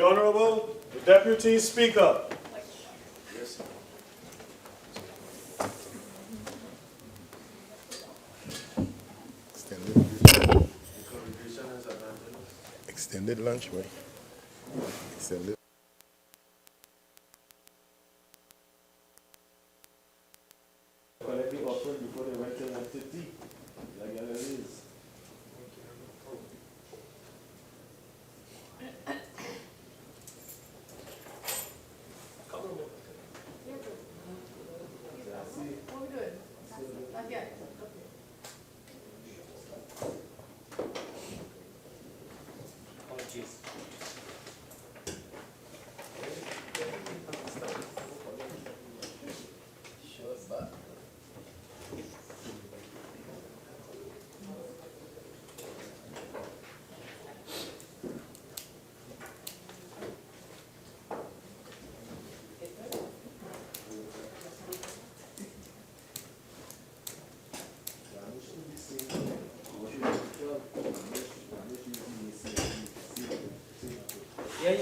The Honorable, the Deputy Speaker. Yes. Extended lunch, right? Extended. Collect the offer before they went to tea. Like it is. What are we doing? Not yet. Yeah.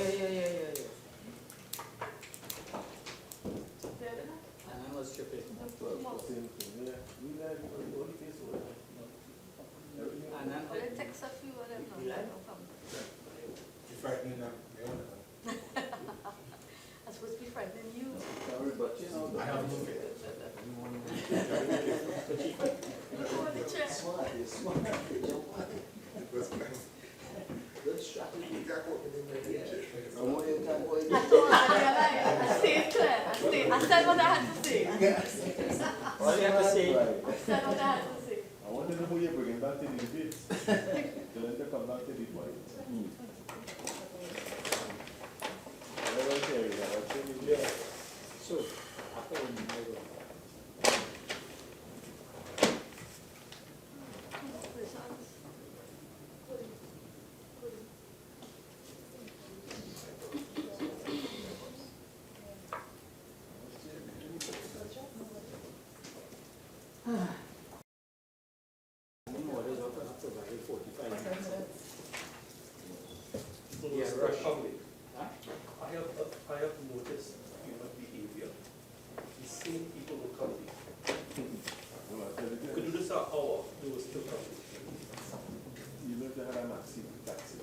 And I was tripping. And then It takes a few of them. No problem. You're frightening them. I'm supposed to be frightening you. I have no fear. Go on the chair. good strategy. I stayed clear. I said what I had to say. All you have to say. I said what I had to say. I want to know who you're bringing back to the debates. Tell them to come back to the point. So, after we move I have noticed human behavior. The same people will come. You could do this an hour, they will still come. You know, they had a maxi taxi.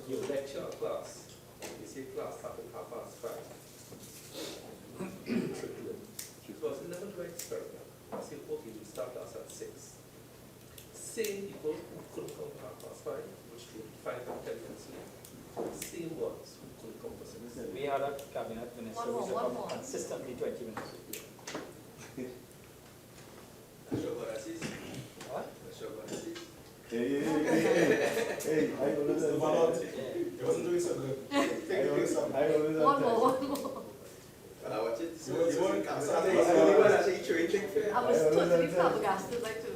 You lecture a class, you say class starting 5:30. Because 11 to experiment. I say, okay, we start class at 6. Same people who couldn't come to 5:30, which would 5 and 10 minutes late. Same ones who couldn't come for 6. we had a cabinet minister who used to come consistently 20 minutes. What? Hey, I always It wasn't doing so good. I always One more. I watch it. I was totally flabbergasted like two.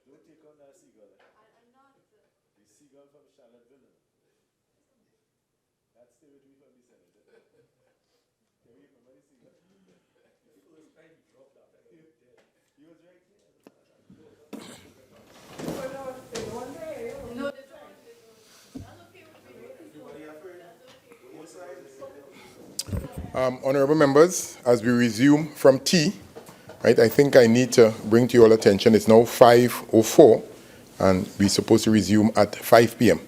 Don't take on that seagull. I'm not. The seagull from Charlottesville. That's the way we from the Senate. Can you remember the seagull? The first time he dropped that, I was dead. He was right here. No, they don't. That's okay with me. Honorable members, as we resume from tea, right, I think I need to bring to your attention, it's now 5:04, and we're supposed to resume at 5 p.m.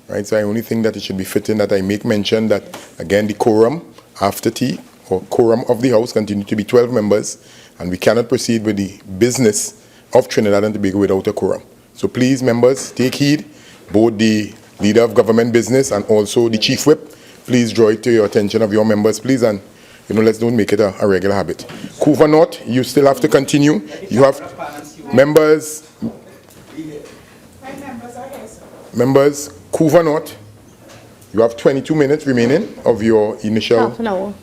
Right, so I only think that it should be fitting that I make mention that, again, the quorum after tea, or quorum of the House, continue to be 12 members, and we cannot proceed with the business of Trinidad and Tobago without a quorum. So please, members, take heed, both the leader of government business and also the chief whip. Please draw it to your attention of your members, please, and let's don't make it a regular habit. Couva North, you still have to continue. You have members. Members, Couva North, you have 22 minutes remaining of your initial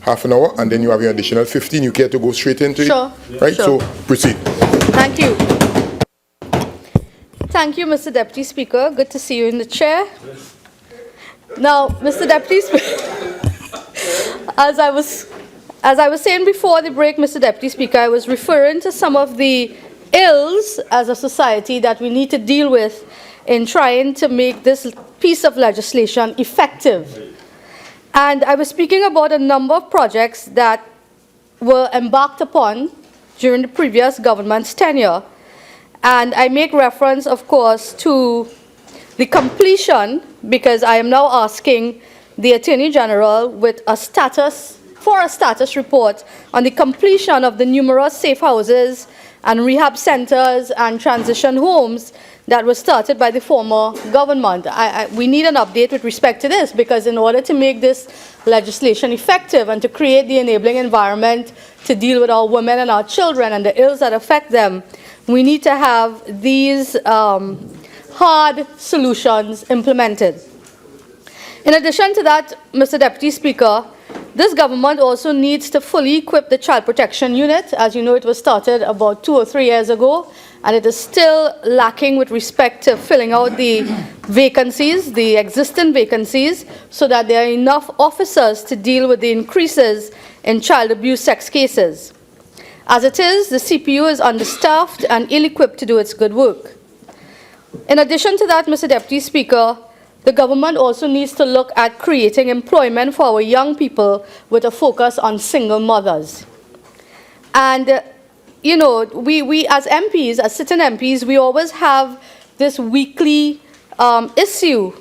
half an hour, and then you have your additional 15. You care to go straight into it? Right, sure. so proceed. Thank you. Thank you, Mr. Deputy Speaker. Good to see you in the chair. Now, Mr. Deputy Speaker, as I was as I was saying before the break, Mr. Deputy Speaker, I was referring to some of the ills as a society that we need to deal with in trying to make this piece of legislation effective. And I was speaking about a number of projects that were embarked upon during the previous government's tenure. And I make reference, of course, to the completion, because I am now asking the Attorney General with a status report on the completion of the numerous safe houses and rehab centers and transition homes that were started by the former government. We need an update with respect to this, because in order to make this legislation effective and to create the enabling environment to deal with our women and our children and the ills that affect them, we need to have these hard solutions implemented. In addition to that, Mr. Deputy Speaker, this government also needs to fully equip the Child Protection Unit. As you know, it was started about 2 or 3 years ago, and it is still lacking with respect to filling out the vacancies, the existing vacancies, so that there are enough officers to deal with the increases in child abuse sex cases. As it is, the CPU is understaffed and ill-equipped to do its good work. In addition to that, Mr. Deputy Speaker, the government also needs to look at creating employment for our young people with a focus on single mothers. And, you know, we as MPs, as sitting MPs, we always have this weekly issue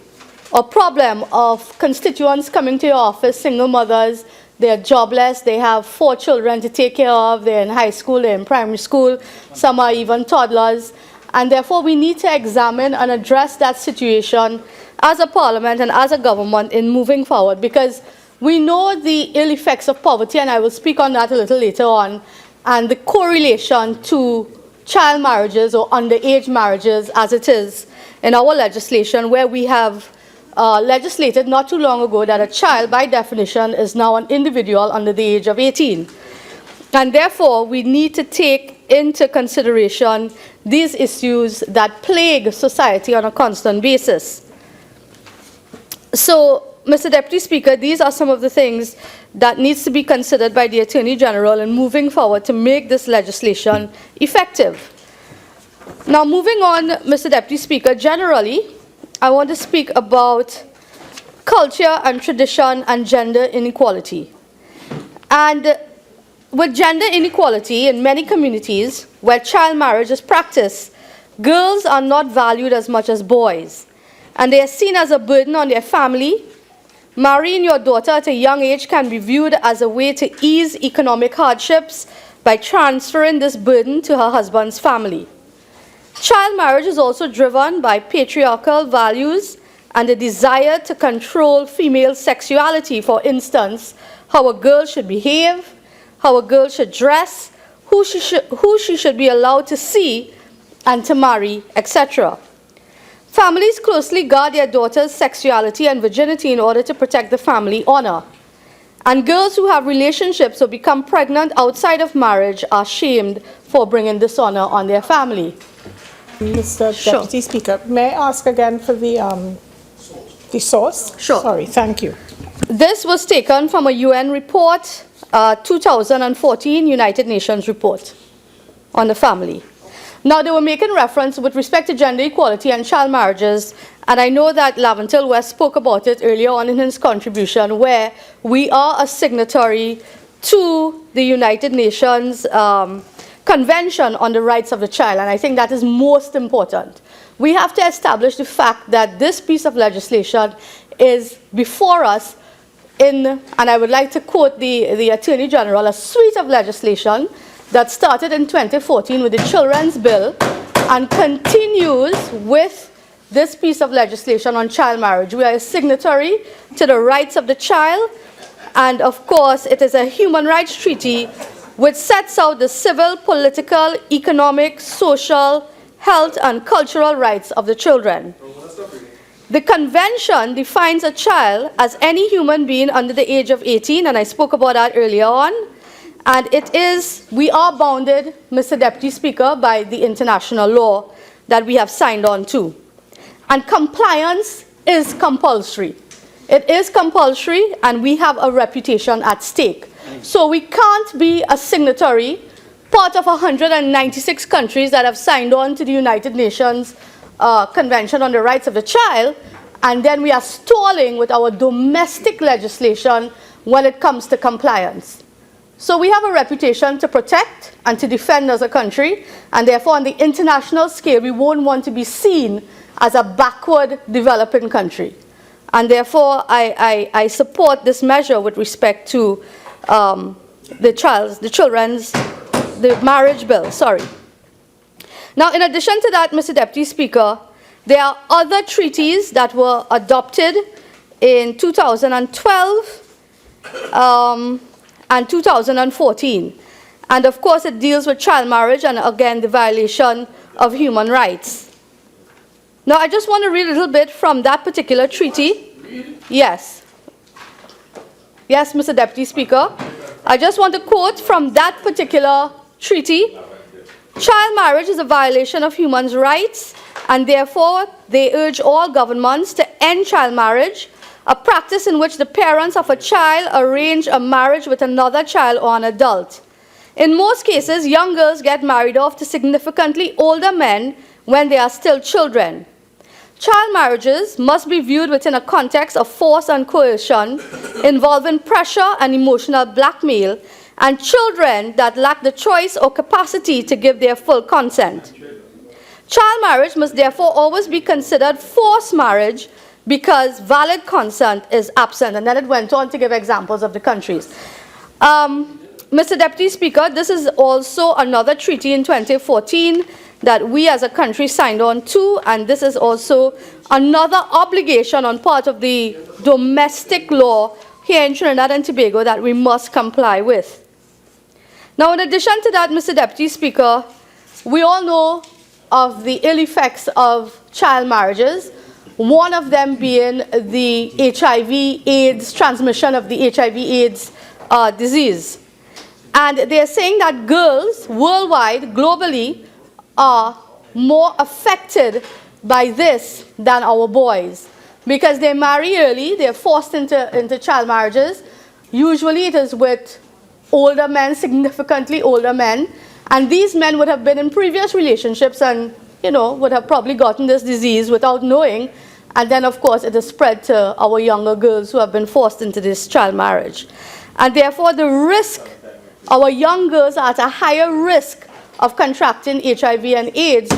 or problem of constituents coming to your office, single mothers. They're jobless, they have 4 children to take care of, they're in high school, they're in primary school, some are even toddlers. And therefore, we need to examine and address that situation as a parliament and as a government in moving forward, because we know the ill effects of poverty, and I will speak on that a little later on, and the correlation to child marriages or underage marriages as it is in our legislation, where we have legislated not too long ago that a child, by definition, is now an individual under the age of 18. And therefore, we need to take into consideration these issues that plague society on a constant basis. So, Mr. Deputy Speaker, these are some of the things that needs to be considered by the Attorney General in moving forward to make this legislation effective. Now, moving on, Mr. Deputy Speaker, generally, I want to speak about culture and tradition and gender inequality. And with gender inequality in many communities where child marriage is practiced, girls are not valued as much as boys, and they are seen as a burden on their family. Marrying your daughter at a young age can be viewed as a way to ease economic hardships by transferring this burden to her husband's family. Child marriage is also driven by patriarchal values and a desire to control female sexuality. For instance, how a girl should behave, how a girl should dress, who she should be allowed to see and to marry, etc. Families closely guard their daughters' sexuality and virginity in order to protect the family honor. And girls who have relationships or become pregnant outside of marriage are shamed for bringing dishonor on their family. Mr. Sure. Deputy Speaker, may I ask again for the source? Sure. Sorry, thank you. This was taken from a UN report, 2014 United Nations report on the family. Now, they were making reference with respect to gender equality and child marriages, and I know that Laventil West spoke about it earlier on in his contribution, where we are a signatory to the United Nations Convention on the Rights of the Child, and I think that is most important. We have to establish the fact that this piece of legislation is before us in, and I would like to quote the Attorney General, a suite of legislation that started in 2014 with the Children's Bill and continues with this piece of legislation on child marriage. We are a signatory to the rights of the child, and of course it is a human rights treaty which sets out the civil, political, economic, social, health and cultural rights of the children. The convention defines a child as any human being under the age of 18, and I spoke about that earlier on. And we are bounded, Mr. Deputy Speaker, by the international law that we have signed on to. And compliance is compulsory. It is compulsory, and we have a reputation at stake. So we can't be a signatory, part of 196 countries that have signed on to the United Nations Convention on the Rights of the Child, and then we are stalling with our domestic legislation when it comes to compliance. So we have a reputation to protect and to defend as a country, and therefore on the international scale, we won't want to be seen as a backward developing country. And therefore, I support this measure with respect to the marriage bill, sorry. Now, in addition to that, Mr. Deputy Speaker, there are other treaties that were adopted in 2012 and 2014. And of course, it deals with child marriage and again, the violation of human rights. Now, I just want to read a little bit from that particular treaty. Yes. Yes, Mr. Deputy Speaker. I just want to quote from that particular treaty. Child marriage is a violation of human rights, and therefore they urge all governments to end child marriage, a practice in which the parents of a child arrange a marriage with another child or an adult. In most cases, young girls get married off to significantly older men when they are still children. Child marriages must be viewed within a context of force and coercion, involving pressure and emotional blackmail, and children that lack the choice or capacity to give their full consent. Child marriage must therefore always be considered forced marriage because valid consent is absent. And then it went on to give examples of the countries. Mr. Deputy Speaker, this is also another treaty in 2014 that we as a country signed on to, and this is also another obligation on part of the domestic law here in Trinidad and Tobago that we must comply with. Now, in addition to that, Mr. Deputy Speaker, we all know of the ill effects of child marriages, one of them being the HIV/AIDS, transmission of the HIV/AIDS disease. And they're saying that girls worldwide, globally, are more affected by this than our boys. Because they marry early, they're forced into child marriages. Usually it is with older men, significantly older men. And these men would have been in previous relationships and, would have probably gotten this disease without knowing. And then, of course, it is spread to our younger girls who have been forced into this child marriage. And therefore, the risk, our young girls are at a higher risk of contracting HIV and AIDS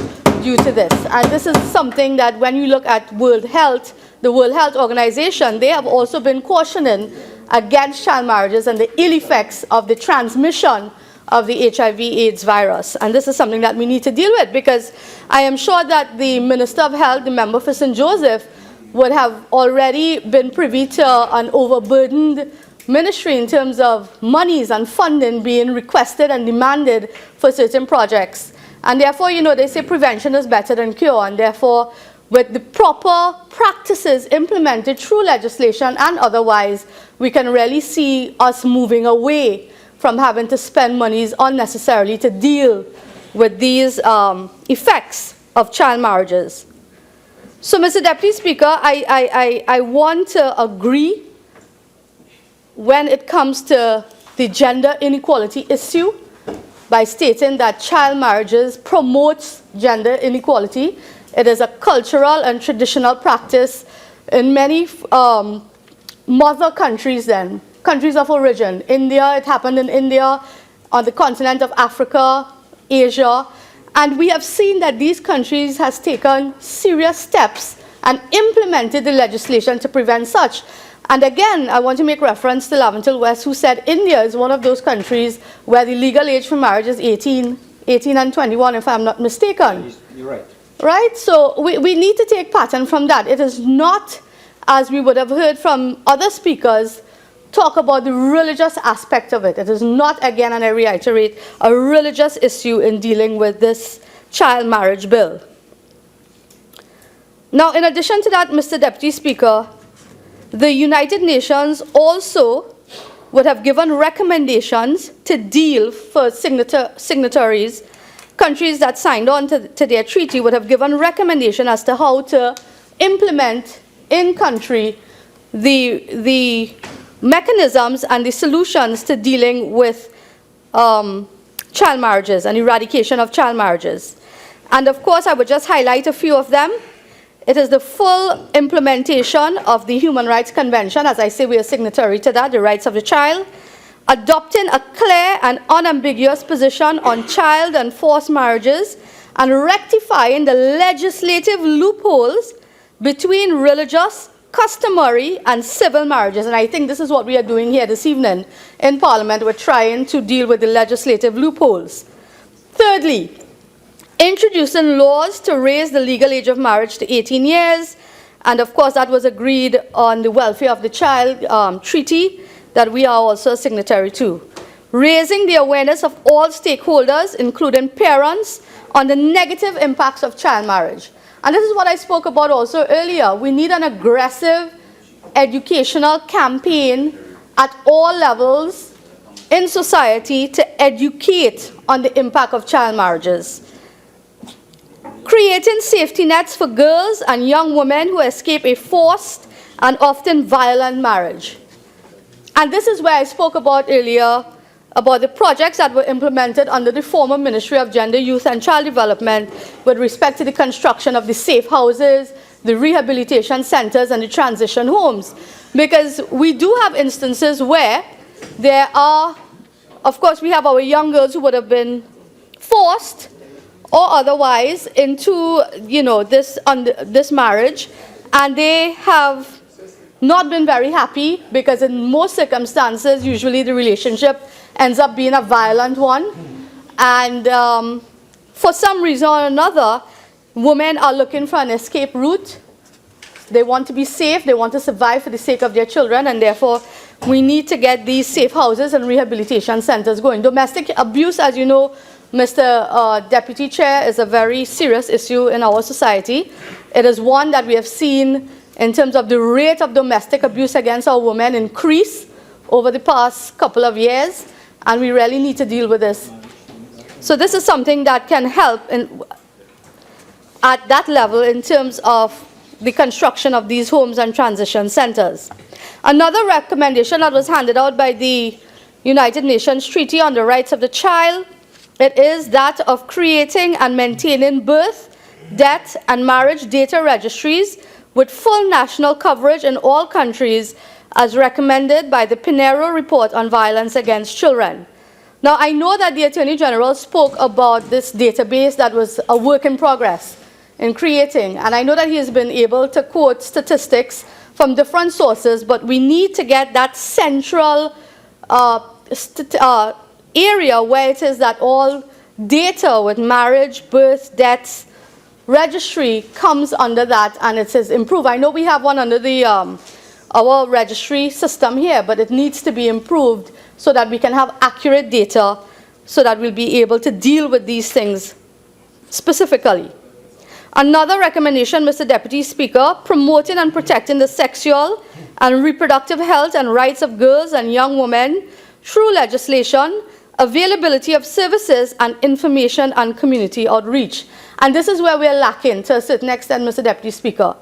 due to this. And this is something that when you look at World Health, the World Health Organization, they have also been cautioning against child marriages and the ill effects of the transmission of the HIV/AIDS virus. And this is something that we need to deal with, because I am sure that the Minister of Health, the member for St. Joseph, would have already been privy to an overburdened ministry in terms of monies and funding being requested and demanded for certain projects. And therefore, they say prevention is better than cure. And therefore, with the proper practices implemented through legislation and otherwise, we can really see us moving away from having to spend monies unnecessarily to deal with these effects of child marriages. So, Mr. Deputy Speaker, I want to agree when it comes to the gender inequality issue by stating that child marriages promotes gender inequality. It is a cultural and traditional practice in many mother countries then, countries of origin. India, it happened in India, on the continent of Africa, Asia, and we have seen that these countries has taken serious steps and implemented the legislation to prevent such. And again, I want to make reference to Laventille West, who said India is one of those countries where the legal age for marriage is 18 and 21, if I'm not mistaken. You're right. Right? So we need to take pattern from that. It is not, as we would have heard from other speakers, talk about the religious aspect of it. It is not, again, and I reiterate, a religious issue in dealing with this child marriage bill. Now, in addition to that, Mr. Deputy Speaker, the United Nations also would have given recommendations to deal for signatories. Countries that signed on to their treaty would have given recommendation as to how to implement in country the mechanisms and the solutions to dealing with child marriages and eradication of child marriages. And of course, I would just highlight a few of them. It is the full implementation of the Human Rights Convention. As I say, we are signatory to that, the rights of the child. Adopting a clear and unambiguous position on child and forced marriages, and rectifying the legislative loopholes between religious, customary, and civil marriages. And I think this is what we are doing here this evening in Parliament. We're trying to deal with the legislative loopholes. Thirdly, introducing laws to raise the legal age of marriage to 18 years. And of course, that was agreed on the Welfare of the Child Treaty that we are also a signatory to. Raising the awareness of all stakeholders, including parents, on the negative impacts of child marriage. And this is what I spoke about also earlier. We need an aggressive educational campaign at all levels in society to educate on the impact of child marriages. Creating safety nets for girls and young women who escape a forced and often violent marriage. And this is where I spoke about earlier about the projects that were implemented under the former Ministry of Gender, Youth and Child Development with respect to the construction of the safe houses, the rehabilitation centers, and the transition homes. Because we do have instances where there are, of course, we have our young girls who would have been forced or otherwise into, this marriage, and they have not been very happy because in most circumstances, usually the relationship ends up being a violent one. And for some reason or another, women are looking for an escape route. They want to be safe, they want to survive for the sake of their children, and therefore we need to get these safe houses and rehabilitation centers going. Domestic abuse, as you know, Mr. Deputy Chair, is a very serious issue in our society. It is one that we have seen in terms of the rate of domestic abuse against our women increase over the past couple of years, and we really need to deal with this. So this is something that can help at that level in terms of the construction of these homes and transition centers. Another recommendation that was handed out by the United Nations Treaty on the Rights of the Child, it is that of creating and maintaining birth, death, and marriage data registries with full national coverage in all countries as recommended by the Pinero Report on Violence Against Children. Now, I know that the Attorney General spoke about this database that was a work in progress in creating, and I know that he has been able to quote statistics from different sources, but we need to get that central area where it is that all data with marriage, birth, deaths, registry comes under that, and it says improve. I know we have one under the our registry system here, but it needs to be improved so that we can have accurate data so that we'll be able to deal with these things specifically. Another recommendation, Mr. Deputy Speaker, promoting and protecting the sexual and reproductive health and rights of girls and young women through legislation, availability of services, and information and community outreach. And this is where we are lacking to a certain extent, Mr. Deputy Speaker.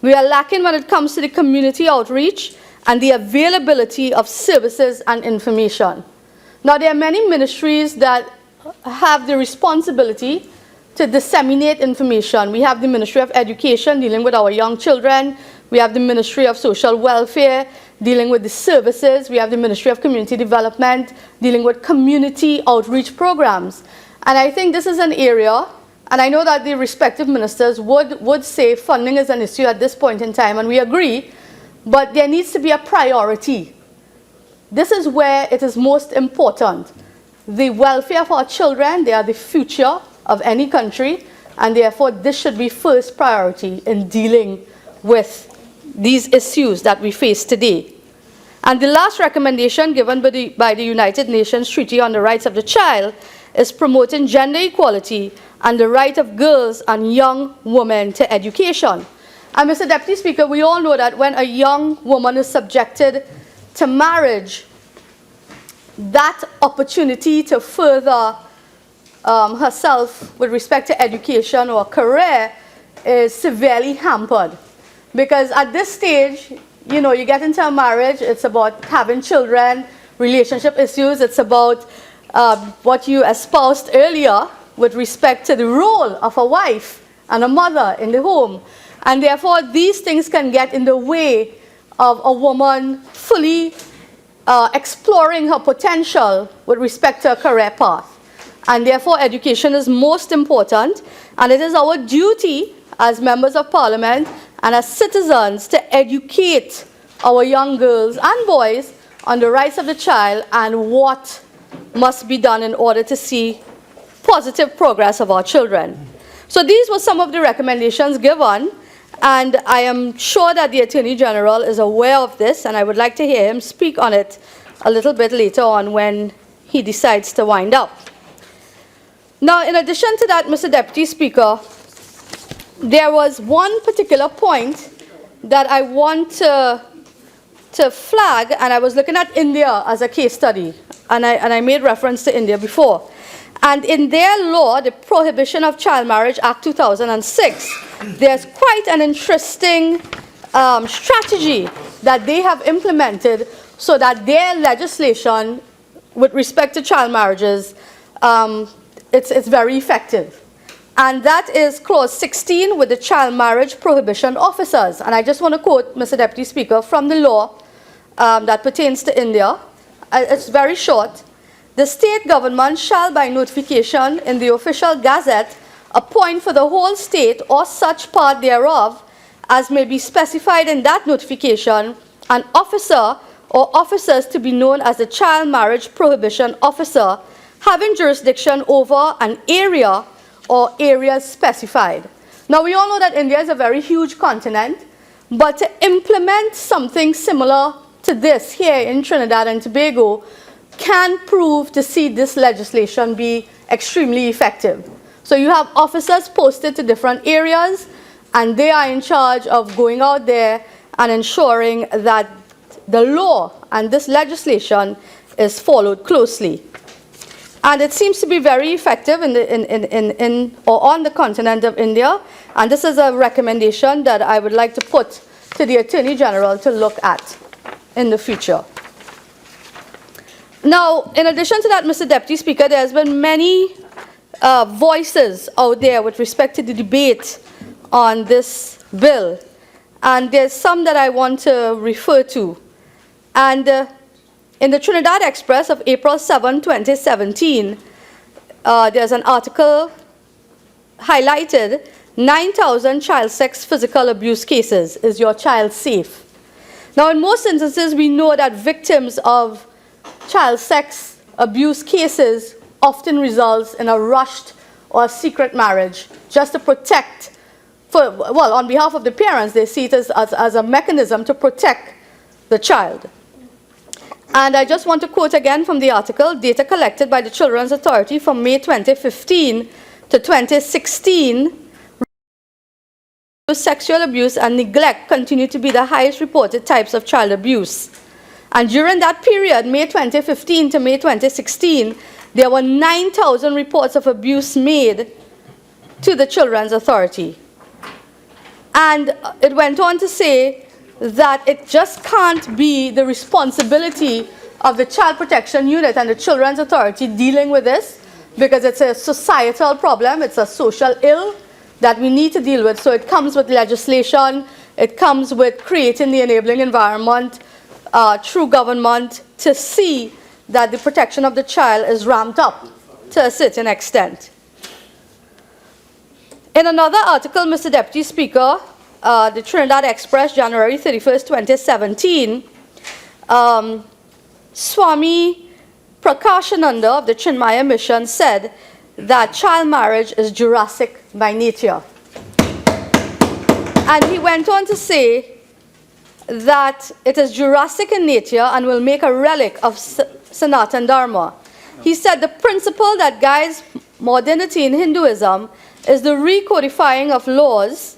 We are lacking when it comes to the community outreach and the availability of services and information. Now, there are many ministries that have the responsibility to disseminate information. We have the Ministry of Education dealing with our young children. We have the Ministry of Social Welfare dealing with the services. We have the Ministry of Community Development dealing with community outreach programs. And I think this is an area, and I know that the respective ministers would say funding is an issue at this point in time, and we agree, but there needs to be a priority. This is where it is most important. The welfare of our children, they are the future of any country, and therefore this should be first priority in dealing with these issues that we face today. And the last recommendation given by the United Nations Treaty on the Rights of the Child is promoting gender equality and the right of girls and young women to education. And Mr. Deputy Speaker, we all know that when a young woman is subjected to marriage, that opportunity to further herself with respect to education or career is severely hampered. Because at this stage, you know, you get into a marriage, it's about having children, relationship issues, it's about what you espoused earlier with respect to the role of a wife and a mother in the home. And therefore, these things can get in the way of a woman fully exploring her potential with respect to a career path. And therefore, education is most important, and it is our duty as members of parliament and as citizens to educate our young girls and boys on the rights of the child and what must be done in order to see positive progress of our children. So these were some of the recommendations given, and I am sure that the Attorney General is aware of this, and I would like to hear him speak on it a little bit later on when he decides to wind up. Now, in addition to that, Mr. Deputy Speaker, there was one particular point that I want to flag, and I was looking at India as a case study, and I made reference to India before. And in their law, the Prohibition of Child Marriage Act 2006, there's quite an interesting strategy that they have implemented so that their legislation with respect to child marriages, it's very effective. And that is clause 16 with the child marriage prohibition officers. And I just want to quote, Mr. Deputy Speaker, from the law that pertains to India. It's very short. The state government shall by notification in the official gazette appoint for the whole state or such part thereof as may be specified in that notification an officer or officers to be known as the child marriage prohibition officer having jurisdiction over an area or areas specified. Now we all know that India is a very huge continent, but to implement something similar to this here in Trinidad and Tobago can prove to see this legislation be extremely effective. So you have officers posted to different areas, and they are in charge of going out there and ensuring that the law and this legislation is followed closely. And it seems to be very effective on the continent of India, and this is a recommendation that I would like to put to the Attorney General to look at in the future. Now, in addition to that, Mr. Deputy Speaker, there's been many voices out there with respect to the debate on this bill. And there's some that I want to refer to. And in the Trinidad Express of April 7, 2017, there's an article highlighted 9,000 child sex physical abuse cases. Is your child safe? Now, in most instances, we know that victims of child sex abuse cases often results in a rushed or secret marriage just to protect, on behalf of the parents, they see it as a mechanism to protect the child. And I just want to quote again from the article, data collected by the Children's Authority from May 2015 to 2016, sexual abuse and neglect continue to be the highest reported types of child abuse. And during that period, May 2015 to May 2016, there were 9,000 reports of abuse made to the Children's Authority. And it went on to say that it just can't be the responsibility of the Child Protection Unit and the Children's Authority dealing with this, because it's a societal problem, it's a social ill that we need to deal with. So it comes with legislation, it comes with creating the enabling environment through government to see that the protection of the child is ramped up to a certain extent. In another article, Mr. Deputy Speaker, the Trinidad Express, January 31st, 2017, Swami Prakashananda of the Chinmaya Mission said that child marriage is Jurassic by nature. And he went on to say that it is Jurassic in nature and will make a relic of Sanatan Dharma. He said the principle that guides modernity in Hinduism is the recodifying of laws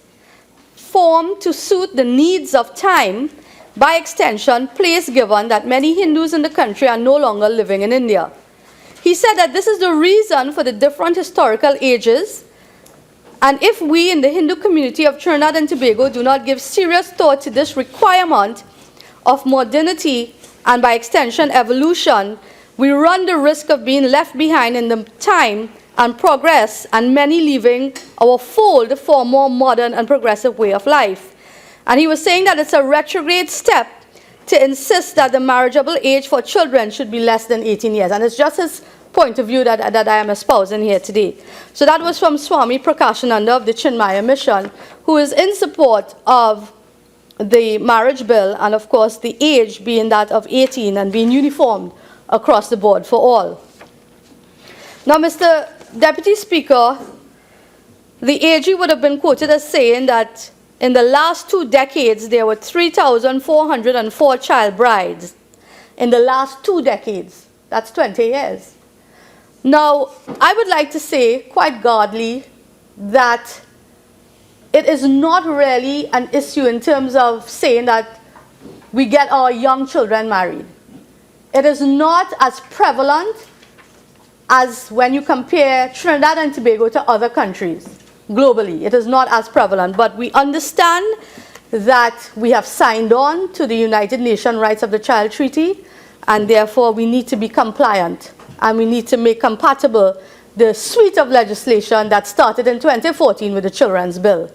formed to suit the needs of time, by extension, place given that many Hindus in the country are no longer living in India. He said that this is the reason for the different historical ages, and if we in the Hindu community of Trinidad and Tobago do not give serious thought to this requirement, of modernity and by extension evolution, we run the risk of being left behind in the time and progress, and many leaving our fold for a more modern and progressive way of life. And he was saying that it's a retrograde step to insist that the marriageable age for children should be less than 18 years. And it's just his point of view that I am espousing here today. So that was from Swami Prakashananda of the Chinmaya Mission, who is in support of the marriage bill, and of course the age being that of 18 and being uniformed across the board for all. Now, Mr. Deputy Speaker, the AG would have been quoted as saying that in the last 2 decades, there were 3,404 child brides. In the last 2 decades, that's 20 years. Now, I would like to say quite guardly that it is not really an issue in terms of saying that we get our young children married. It is not as prevalent as when you compare Trinidad and Tobago to other countries globally. It is not as prevalent, but we understand that we have signed on to the United Nations Rights of the Child Treaty, and therefore we need to be compliant, and we need to make compatible the suite of legislation that started in 2014 with the Children's Bill.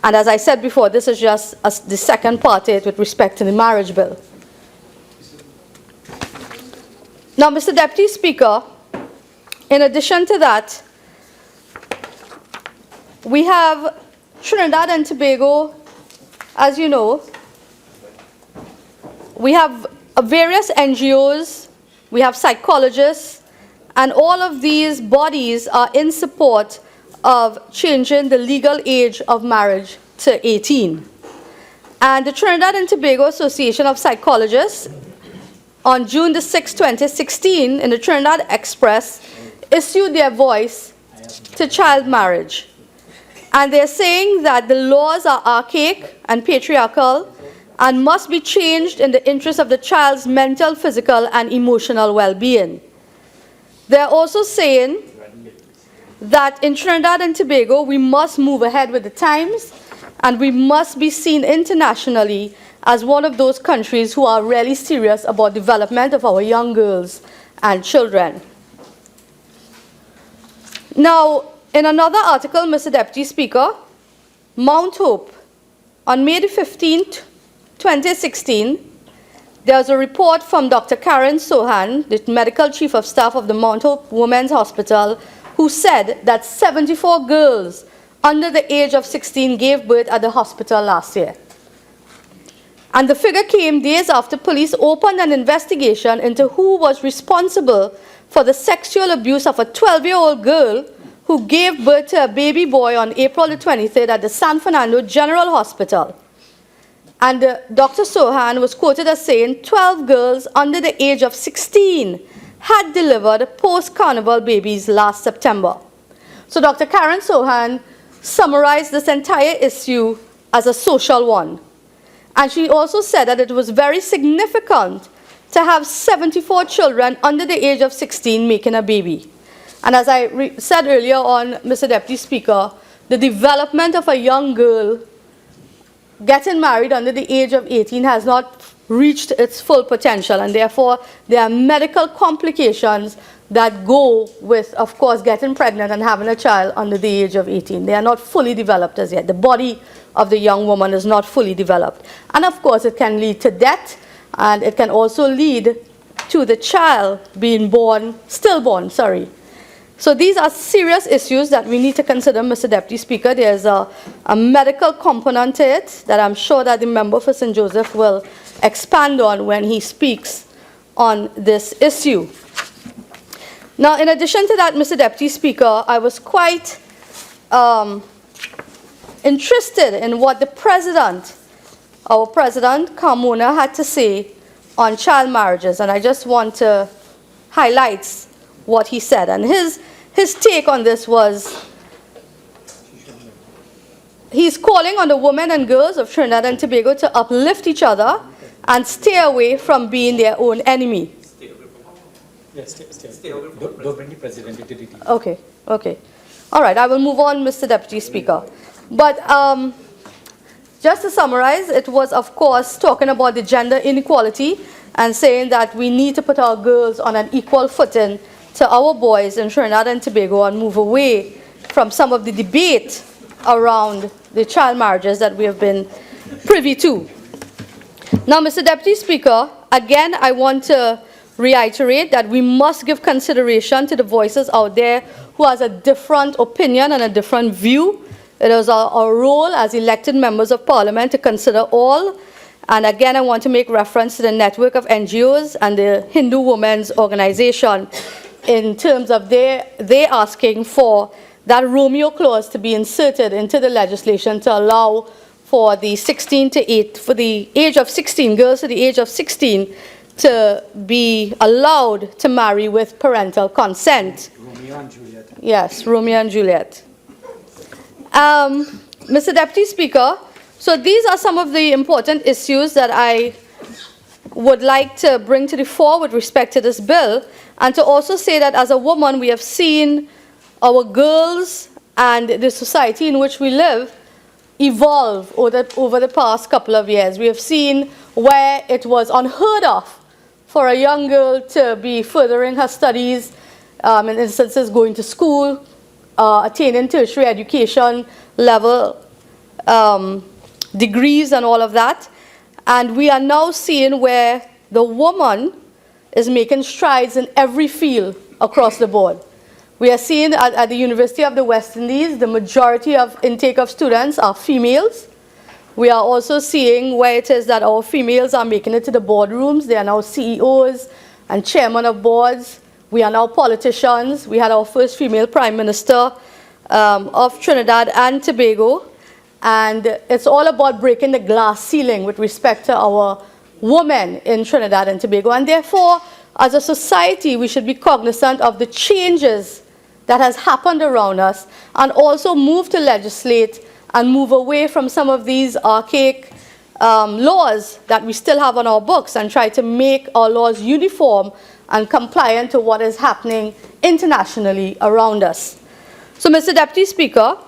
And as I said before, this is just the second part of it with respect to the marriage bill. Now, Mr. Deputy Speaker, in addition to that, we have Trinidad and Tobago, as you know. We have various NGOs, we have psychologists, and all of these bodies are in support of changing the legal age of marriage to 18. And the Trinidad and Tobago Association of Psychologists, on June the 6th, 2016, in the Trinidad Express, issued their voice to child marriage. And they're saying that the laws are archaic and patriarchal and must be changed in the interest of the child's mental, physical, and emotional well-being. They're also saying that in Trinidad and Tobago, we must move ahead with the times, and we must be seen internationally as one of those countries who are really serious about development of our young girls and children. Now, in another article, Mr. Deputy Speaker, Mount Hope, on May the 15th, 2016, there was a report from Dr. Karen Sohan, the medical chief of staff of the Mount Hope Women's Hospital, who said that 74 girls under the age of 16 gave birth at the hospital last year. And the figure came days after police opened an investigation into who was responsible for the sexual abuse of a 12-year-old girl who gave birth to a baby boy on April the 23rd at the San Fernando General Hospital. And Dr. Sohan was quoted as saying 12 girls under the age of 16 had delivered post-carnival babies last September. So Dr. Karen Sohan summarized this entire issue as a social one. And she also said that it was very significant to have 74 children under the age of 16 making a baby. And as I said earlier on, Mr. Deputy Speaker, the development of a young girl getting married under the age of 18 has not reached its full potential, and therefore there are medical complications that go with, of course, getting pregnant and having a child under the age of 18. They are not fully developed as yet. The body of the young woman is not fully developed. And of course, it can lead to death, and it can also lead to the child being stillborn. So these are serious issues that we need to consider, Mr. Deputy Speaker. There's a medical component to it that I'm sure that the member for St. Joseph will expand on when he speaks on this issue. Now, in addition to that, Mr. Deputy Speaker, I was quite interested in what the president, our president, Ramona, had to say on child marriages, and I just want to highlight what he said. And his take on this was, he's calling on the women and girls of Trinidad and Tobago to uplift each other and stay away from being their own enemy. Yes, stay away. Don't bring the president into the detail. Okay. All right, I will move on, Mr. Deputy Speaker. But just to summarize, it was, of course, talking about the gender inequality and saying that we need to put our girls on an equal footing to our boys in Trinidad and Tobago and move away from some of the debate around the child marriages that we have been privy to. Now, Mr. Deputy Speaker, again, I want to reiterate that we must give consideration to the voices out there who has a different opinion and a different view. It is our role as elected members of Parliament to consider all. And again, I want to make reference to the network of NGOs and the Hindu Women's Organization in terms of they asking for that Romeo clause to be inserted into the legislation to allow for the 16 to 8, for the age of 16, girls to the age of 16 to be allowed to marry with parental consent. Romeo and Juliet. Yes, Romeo and Juliet. Mr. Deputy Speaker, so these are some of the important issues that I would like to bring to the fore with respect to this bill, and to also say that as a woman, we have seen our girls and the society in which we live evolve over the past couple of years. We have seen where it was unheard of for a young girl to be furthering her studies, in instances going to school, attaining tertiary education level degrees and all of that. And we are now seeing where the woman is making strides in every field across the board. We are seeing at the University of the West Indies, the majority of intake of students are females. We are also seeing where it is that our females are making it to the boardrooms. They are now CEOs and chairmen of boards. We are now politicians. We had our first female prime minister of Trinidad and Tobago. And it's all about breaking the glass ceiling with respect to our women in Trinidad and Tobago. And therefore, as a society, we should be cognizant of the changes that has happened around us and also move to legislate and move away from some of these archaic laws that we still have on our books and try to make our laws uniform and compliant to what is happening internationally around us. So, Mr. Deputy Speaker,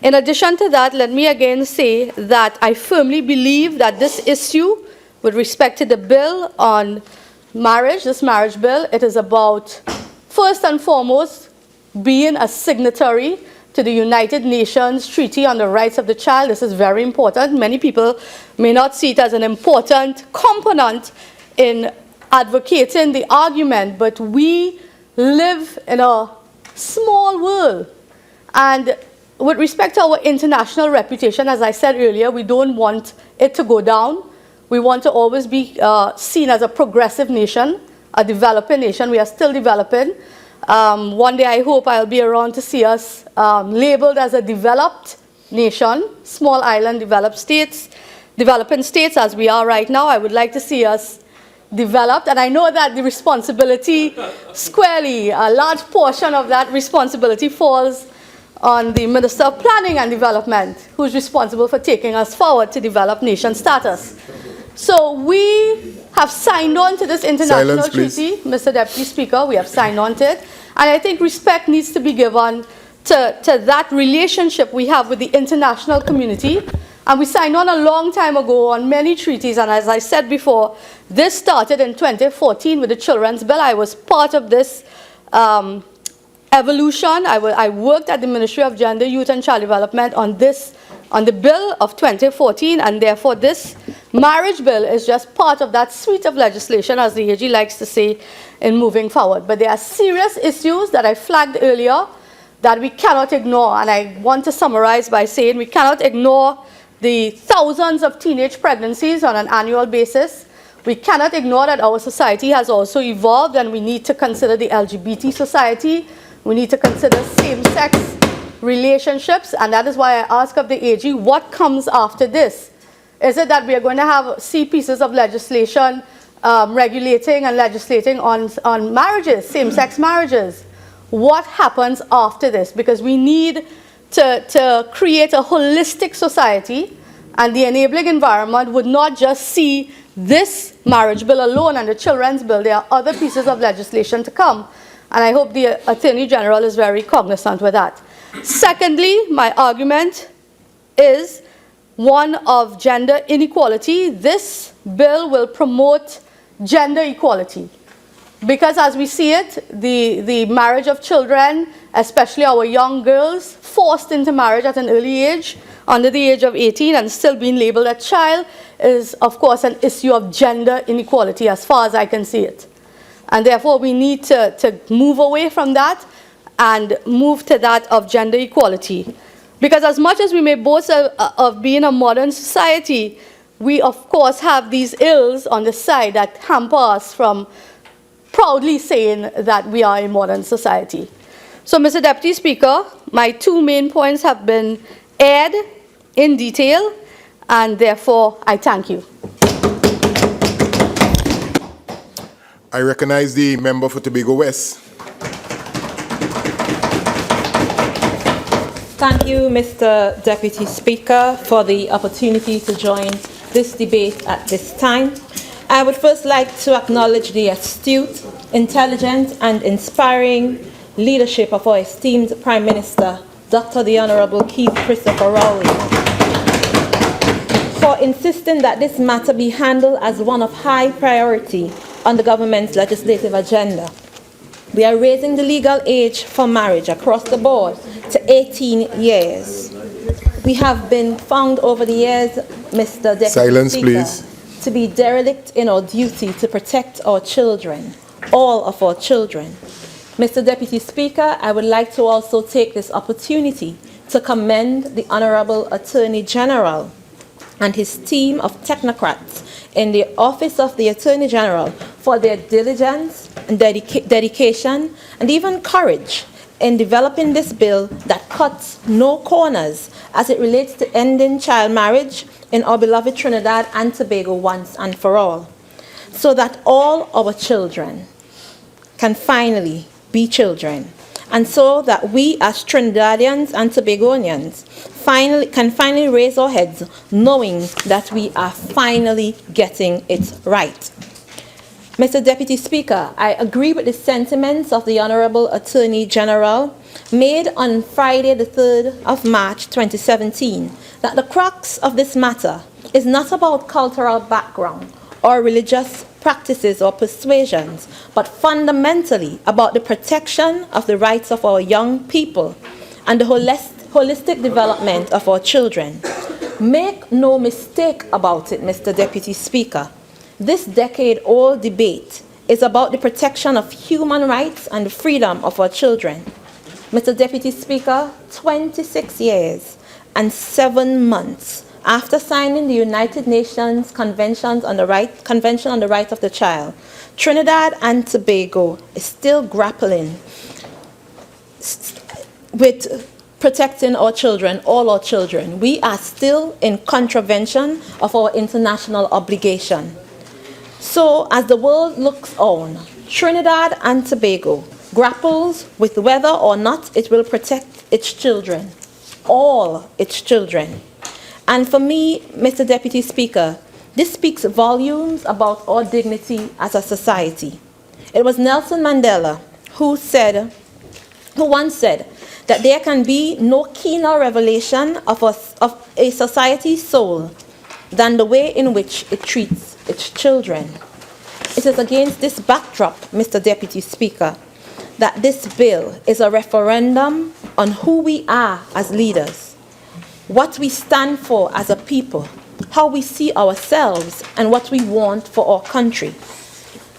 in addition to that, let me again say that I firmly believe that this issue with respect to the bill on marriage, this marriage bill, it is about, first and foremost, being a signatory to the United Nations Treaty on the Rights of the Child. This is very important. Many people may not see it as an important component in advocating the argument, but we live in a small world. And with respect to our international reputation, as I said earlier, we don't want it to go down. We want to always be seen as a progressive nation, a developing nation. We are still developing. One day I hope I'll be around to see us labeled as a developed nation, small island developing states as we are right now. I would like to see us developed, and I know that the responsibility squarely, a large portion of that responsibility falls on the Minister of Planning and Development, who's responsible for taking us forward to develop nation status. So we have signed on to this international treaty, Mr. Deputy Speaker, we have signed on to it, and I think respect needs to be given to that relationship we have with the international community. And we signed on a long time ago on many treaties, and as I said before, this started in 2014 with the Children's Bill. I was part of this evolution. I worked at the Ministry of Gender, Youth and Child Development on the bill of 2014, and therefore this marriage bill is just part of that suite of legislation, as the AG likes to say, in moving forward. But there are serious issues that I flagged earlier that we cannot ignore, and I want to summarize by saying we cannot ignore the thousands of teenage pregnancies on an annual basis. We cannot ignore that our society has also evolved, and we need to consider the LGBT society. We need to consider same-sex relationships, and that is why I ask of the AG, what comes after this? Is it that we are going to see pieces of legislation regulating and legislating on marriages, same-sex marriages? What happens after this? Because we need to create a holistic society, and the enabling environment would not just see this marriage bill alone and the children's bill. There are other pieces of legislation to come, and I hope the Attorney General is very cognizant with that. Secondly, my argument is one of gender inequality, this bill will promote gender equality. Because as we see it, the marriage of children, especially our young girls, forced into marriage at an early age, under the age of 18 and still being labeled a child, is of course an issue of gender inequality as far as I can see it. And therefore we need to move away from that and move to that of gender equality. Because as much as we may boast of being a modern society, we of course have these ills on the side that hamper us from proudly saying that we are a modern society. So, Mr. Deputy Speaker, my two main points have been aired in detail, and therefore I thank you. I recognize the member for Tobago West. Thank you, Mr. Deputy Speaker, for the opportunity to join this debate at this time. I would first like to acknowledge the astute, intelligent, and inspiring leadership of our esteemed Prime Minister, Dr. the Honorable Keith Christopher Rowley, for insisting that this matter be handled as one of high priority on the government's legislative agenda. We are raising the legal age for marriage across the board to 18 years. We have been found over the years, Mr. Deputy Silence, Speaker, please. to be derelict in our duty to protect our children, all of our children. Mr. Deputy Speaker, I would like to also take this opportunity to commend the Honorable Attorney General and his team of technocrats in the Office of the Attorney General for their diligence and dedication and even courage in developing this bill that cuts no corners as it relates to ending child marriage in our beloved Trinidad and Tobago once and for all, so that all our children can finally be children, and so that we as Trinidadians and Tobagonians can finally raise our heads knowing that we are finally getting it right. Mr. Deputy Speaker, I agree with the sentiments of the Honorable Attorney General made on Friday the 3rd of March 2017 that the crux of this matter is not about cultural background or religious practices or persuasions, but fundamentally about the protection of the rights of our young people and the holistic development of our children. Make no mistake about it, Mr. Deputy Speaker. This decade-old debate is about the protection of human rights and the freedom of our children. Mr. Deputy Speaker, 26 years and 7 months after signing the United Nations Convention on the Right of the Child, Trinidad and Tobago is still grappling with protecting our children, all our children. We are still in contravention of our international obligation. So, as the world looks on, Trinidad and Tobago grapples with whether or not it will protect its children, all its children. And for me, Mr. Deputy Speaker, this speaks volumes about our dignity as a society. It was Nelson Mandela who once said that there can be no keener revelation of a society's soul than the way in which it treats its children. It is against this backdrop, Mr. Deputy Speaker, that this bill is a referendum on who we are as leaders, what we stand for as a people, how we see ourselves, and what we want for our country.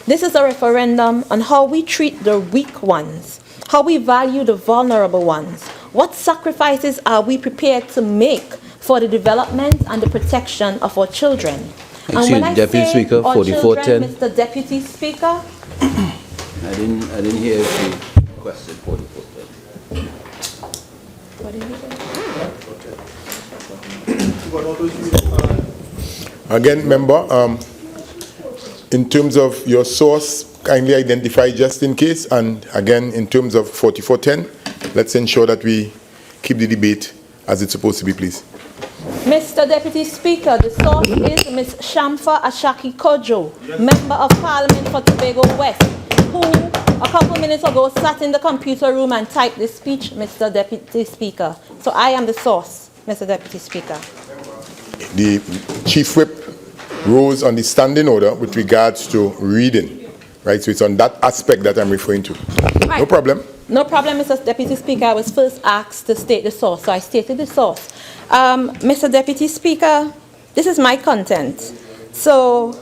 This is a referendum on how we treat the weak ones, how we value the vulnerable ones, what sacrifices are we prepared to make for the development and the protection of our children. And when I Deputy say Speaker, our 4410. children, Mr. Deputy Speaker, I didn't hear if you requested 4410. what did you say? Again, member, in terms of your source, kindly identify just in case, and again, in terms of 4410, let's ensure that we keep the debate as it's supposed to be, please. Mr. Deputy Speaker, the source is Ms. Shamfa Cudjoe, Member of Parliament for Tobago West, who a couple minutes ago sat in the computer room and typed this speech, Mr. Deputy Speaker. So I am the source, Mr. Deputy Speaker. the Chief Whip rose on the standing order with regards to reading, right? So it's on that aspect that I'm referring to. No Right. problem. No problem, Mr. Deputy Speaker. I was first asked to state the source, so I stated the source. Mr. Deputy Speaker, this is my content. So,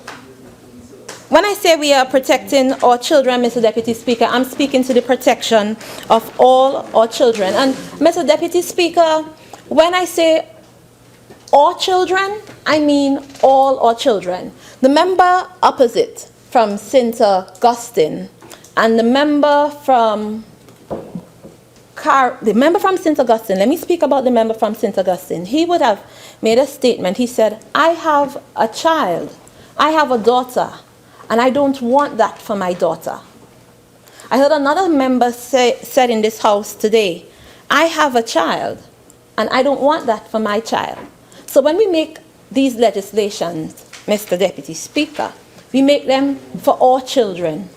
when I say we are protecting our children, Mr. Deputy Speaker, I'm speaking to the protection of all our children. And, Mr. Deputy Speaker, when I say all children, I mean all our children. The member opposite from St. Augustine and the member from St. Augustine, let me speak about the member from St. Augustine. He would have made a statement. He said, I have a child, I have a daughter, and I don't want that for my daughter. I heard another member said in this house today, I have a child, and I don't want that for my child. So when we make these legislations, Mr. Deputy Speaker, we make them for all children,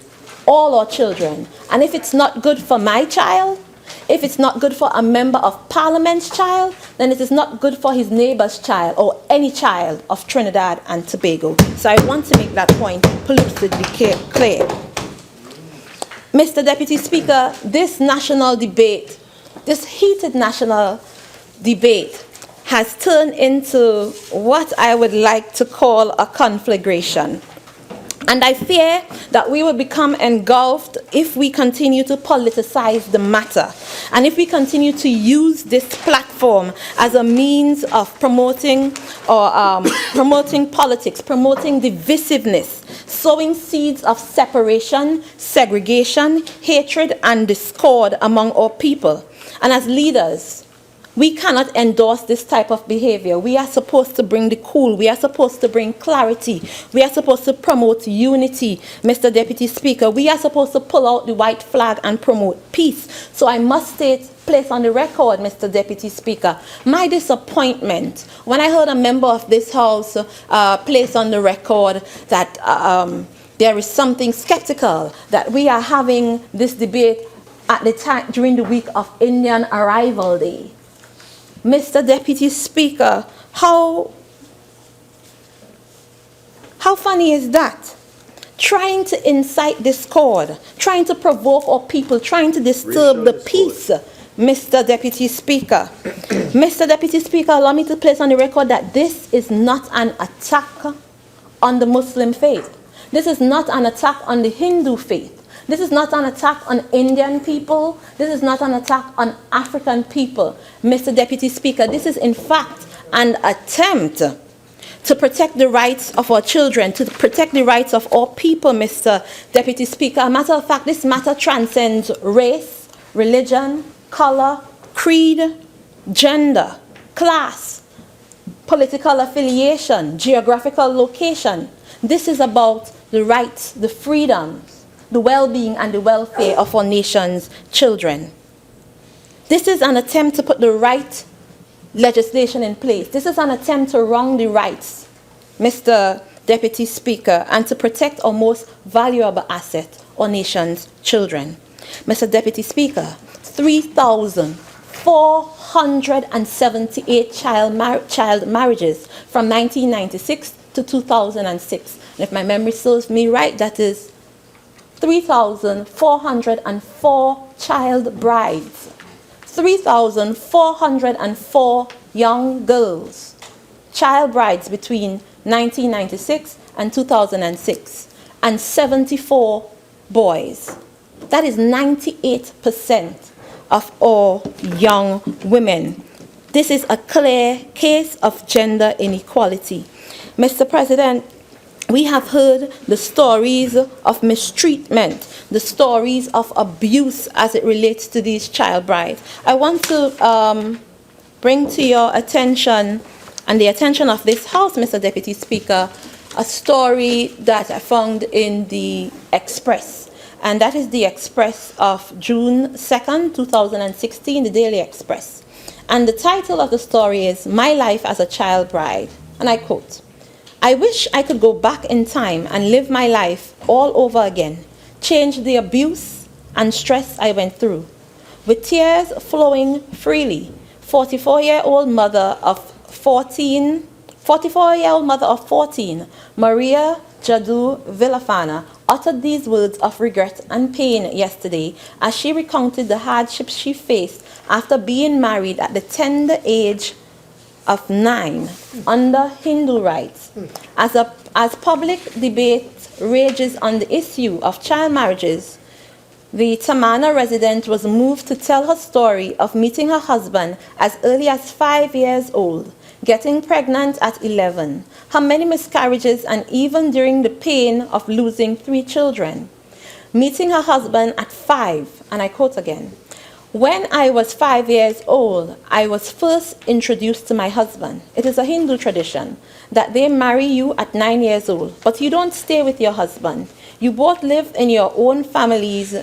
all our children. And if it's not good for my child, if it's not good for a member of Parliament's child, then it is not good for his neighbor's child or any child of Trinidad and Tobago. So I want to make that point politically clear. Mr. Deputy Speaker, this national debate, this heated national debate has turned into what I would like to call a conflagration. And I fear that we will become engulfed if we continue to politicize the matter, and if we continue to use this platform as a means of promoting promoting politics, promoting divisiveness, sowing seeds of separation, segregation, hatred, and discord among our people. And as leaders, we cannot endorse this type of behavior. We are supposed to bring the cool. We are supposed to bring clarity. We are supposed to promote unity, Mr. Deputy Speaker. We are supposed to pull out the white flag and promote peace. So I must place on the record, Mr. Deputy Speaker, my disappointment when I heard a member of this House place on the record that there is something skeptical that we are having this debate at the time during the week of Indian Arrival Day. Mr. Deputy Speaker, how funny is that? Trying to incite discord, trying to provoke our people, trying to disturb the peace, Mr. Deputy Speaker. Mr. Deputy Speaker, allow me to place on the record that this is not an attack on the Muslim faith. This is not an attack on the Hindu faith. This is not an attack on Indian people. This is not an attack on African people. Mr. Deputy Speaker, this is in fact an attempt to protect the rights of our children, to protect the rights of all people, Mr. Deputy Speaker. As a matter of fact, this matter transcends race, religion, color, creed, gender, class, political affiliation, geographical location. This is about the rights, the freedoms, the well-being and the welfare of our nation's children. This is an attempt to put the right legislation in place. This is an attempt to wrong the rights, Mr. Deputy Speaker, and to protect our most valuable asset, our nation's children. Mr. Deputy Speaker, 3,478 child marriages from 1996 to 2006. And if my memory serves me right, that is 3,404 child brides, 3,404 young girls, child brides between 1996 and 2006, and 74 boys. That is 98% of all young women. This is a clear case of gender inequality. Mr. President, we have heard the stories of mistreatment, the stories of abuse as it relates to these child brides. I want to bring to your attention and the attention of this House, Mr. Deputy Speaker, a story that I found in the Express. And that is the Express of June 2nd, 2016, the Daily Express. And the title of the story is My Life as a Child Bride. And I quote, I wish I could go back in time and live my life all over again, change the abuse and stress I went through. With tears flowing freely, 44-year-old mother of 14 44-year-old mother of 14, Maria Jadu Villafana, uttered these words of regret and pain yesterday as she recounted the hardships she faced after being married at the tender age of 9 under Hindu rites. As public debate rages on the issue of child marriages, the Tamana resident was moved to tell her story of meeting her husband as early as 5 years old, getting pregnant at 11, her many miscarriages, and even during the pain of losing 3 children. Meeting her husband at 5, and I quote again, "When I was 5 years old, I was first introduced to my husband. It is a Hindu tradition that they marry you at 9 years old, but you don't stay with your husband. You both live in your own families,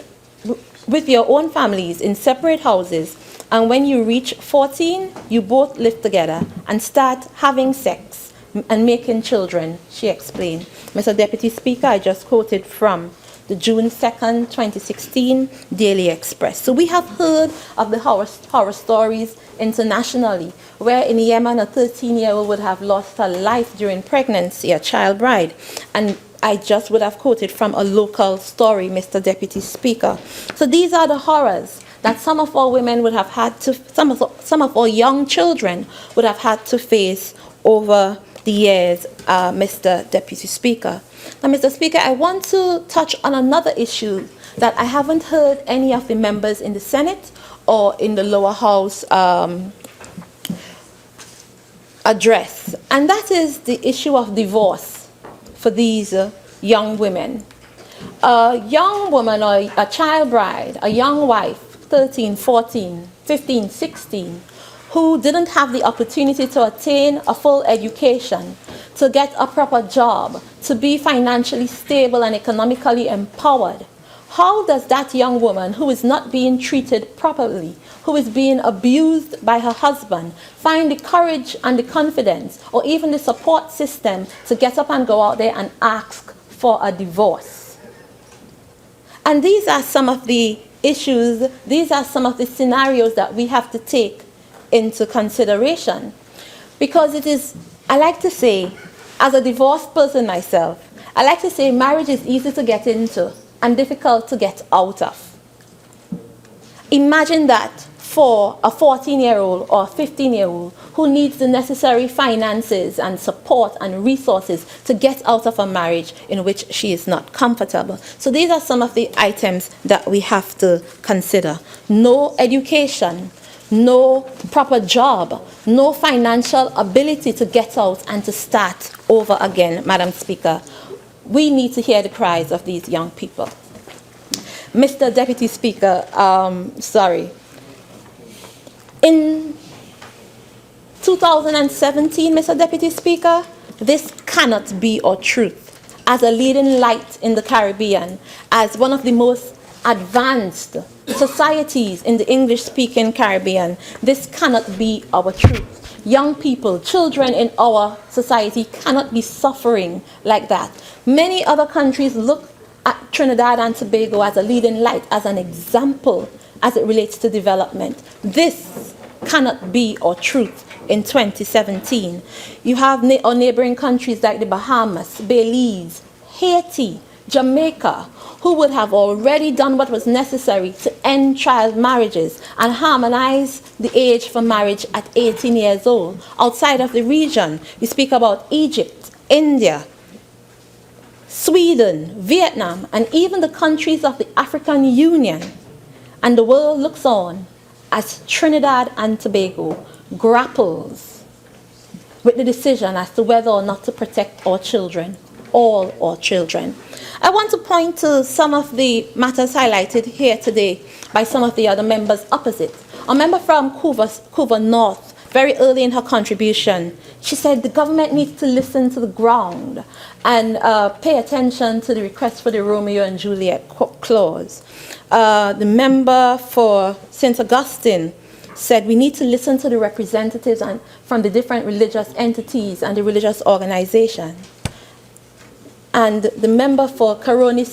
with your own families in separate houses, and when you reach 14, you both live together and start having sex and making children," she explained. Mr. Deputy Speaker, I just quoted from the June 2nd, 2016 Daily Express. So we have heard of the horror stories internationally, where in Yemen a 13-year-old would have lost her life during pregnancy, a child bride. And I just would have quoted from a local story, Mr. Deputy Speaker. So these are the horrors that some of our women would have had to, some of our young children would have had to face over the years, Mr. Deputy Speaker. Now, Mr. Speaker, I want to touch on another issue that I haven't heard any of the members in the Senate or in the lower house address, and that is the issue of divorce for these young women. A young woman or a child bride, a young wife, 13, 14, 15, 16, who didn't have the opportunity to attain a full education, to get a proper job, to be financially stable and economically empowered. How does that young woman who is not being treated properly, who is being abused by her husband, find the courage and the confidence or even the support system to get up and go out there and ask for a divorce? And these are some of the issues, these are some of the scenarios that we have to take into consideration. Because it is, I like to say, as a divorced person myself, I like to say marriage is easy to get into and difficult to get out of. Imagine that for a 14-year-old or a 15-year-old who needs the necessary finances and support and resources to get out of a marriage in which she is not comfortable. So these are some of the items that we have to consider. No education, no proper job, no financial ability to get out and to start over again, Madam Speaker. We need to hear the cries of these young people. Mr. Deputy Speaker, in 2017, Mr. Deputy Speaker, this cannot be our truth. As a leading light in the Caribbean, as one of the most advanced societies in the English-speaking Caribbean, this cannot be our truth. Young people, children in our society cannot be suffering like that. Many other countries look at Trinidad and Tobago as a leading light, as an example as it relates to development. This cannot be our truth in 2017. You have our neighboring countries like the Bahamas, Belize, Haiti, Jamaica, who would have already done what was necessary to end child marriages and harmonize the age for marriage at 18 years old. Outside of the region, you speak about Egypt, India, Sweden, Vietnam, and even the countries of the African Union. And the world looks on as Trinidad and Tobago grapples with the decision as to whether or not to protect our children, all our children. I want to point to some of the matters highlighted here today by some of the other members opposite. A member from Couva North, very early in her contribution, she said the government needs to listen to the ground and pay attention to the request for the Romeo and Juliet clause. The member for St. Augustine said we need to listen to the representatives from the different religious entities and the religious organizations. And the member for Caroni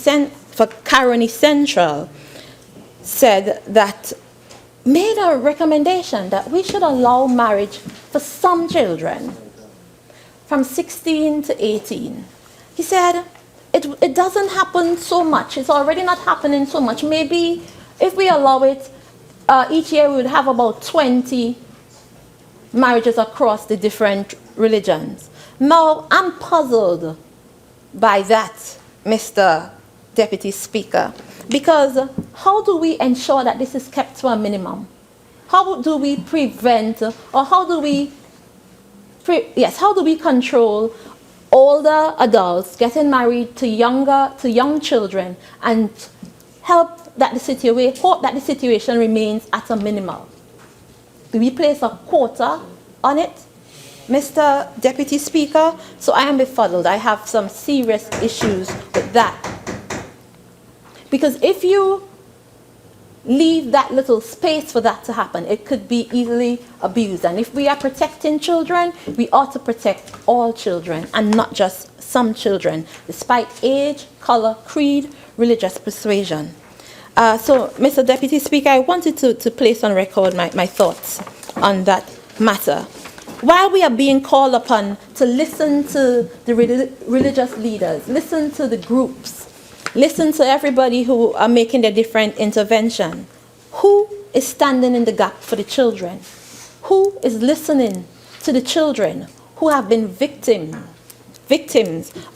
Central said that, made a recommendation that we should allow marriage for some children. from 16 to 18. He said, it doesn't happen so much. It's already not happening so much. Maybe if we allow it, each year we would have about 20 marriages across the different religions. Now, I'm puzzled by that, Mr. Deputy Speaker, because how do we ensure that this is kept to a minimum? How do we prevent, or how do we control older adults getting married to young children and hope that the situation remains at a minimum? Do we place a quota on it, Mr. Deputy Speaker? So I am befuddled. I have some serious issues with that. Because if you leave that little space for that to happen, it could be easily abused. And if we are protecting children, we ought to protect all children and not just some children, despite age, color, creed, religious persuasion. So, Mr. Deputy Speaker, I wanted to place on record my thoughts on that matter. While we are being called upon to listen to the religious leaders, listen to the groups, listen to everybody who are making their different intervention, who is standing in the gap for the children? Who is listening to the children who have been victims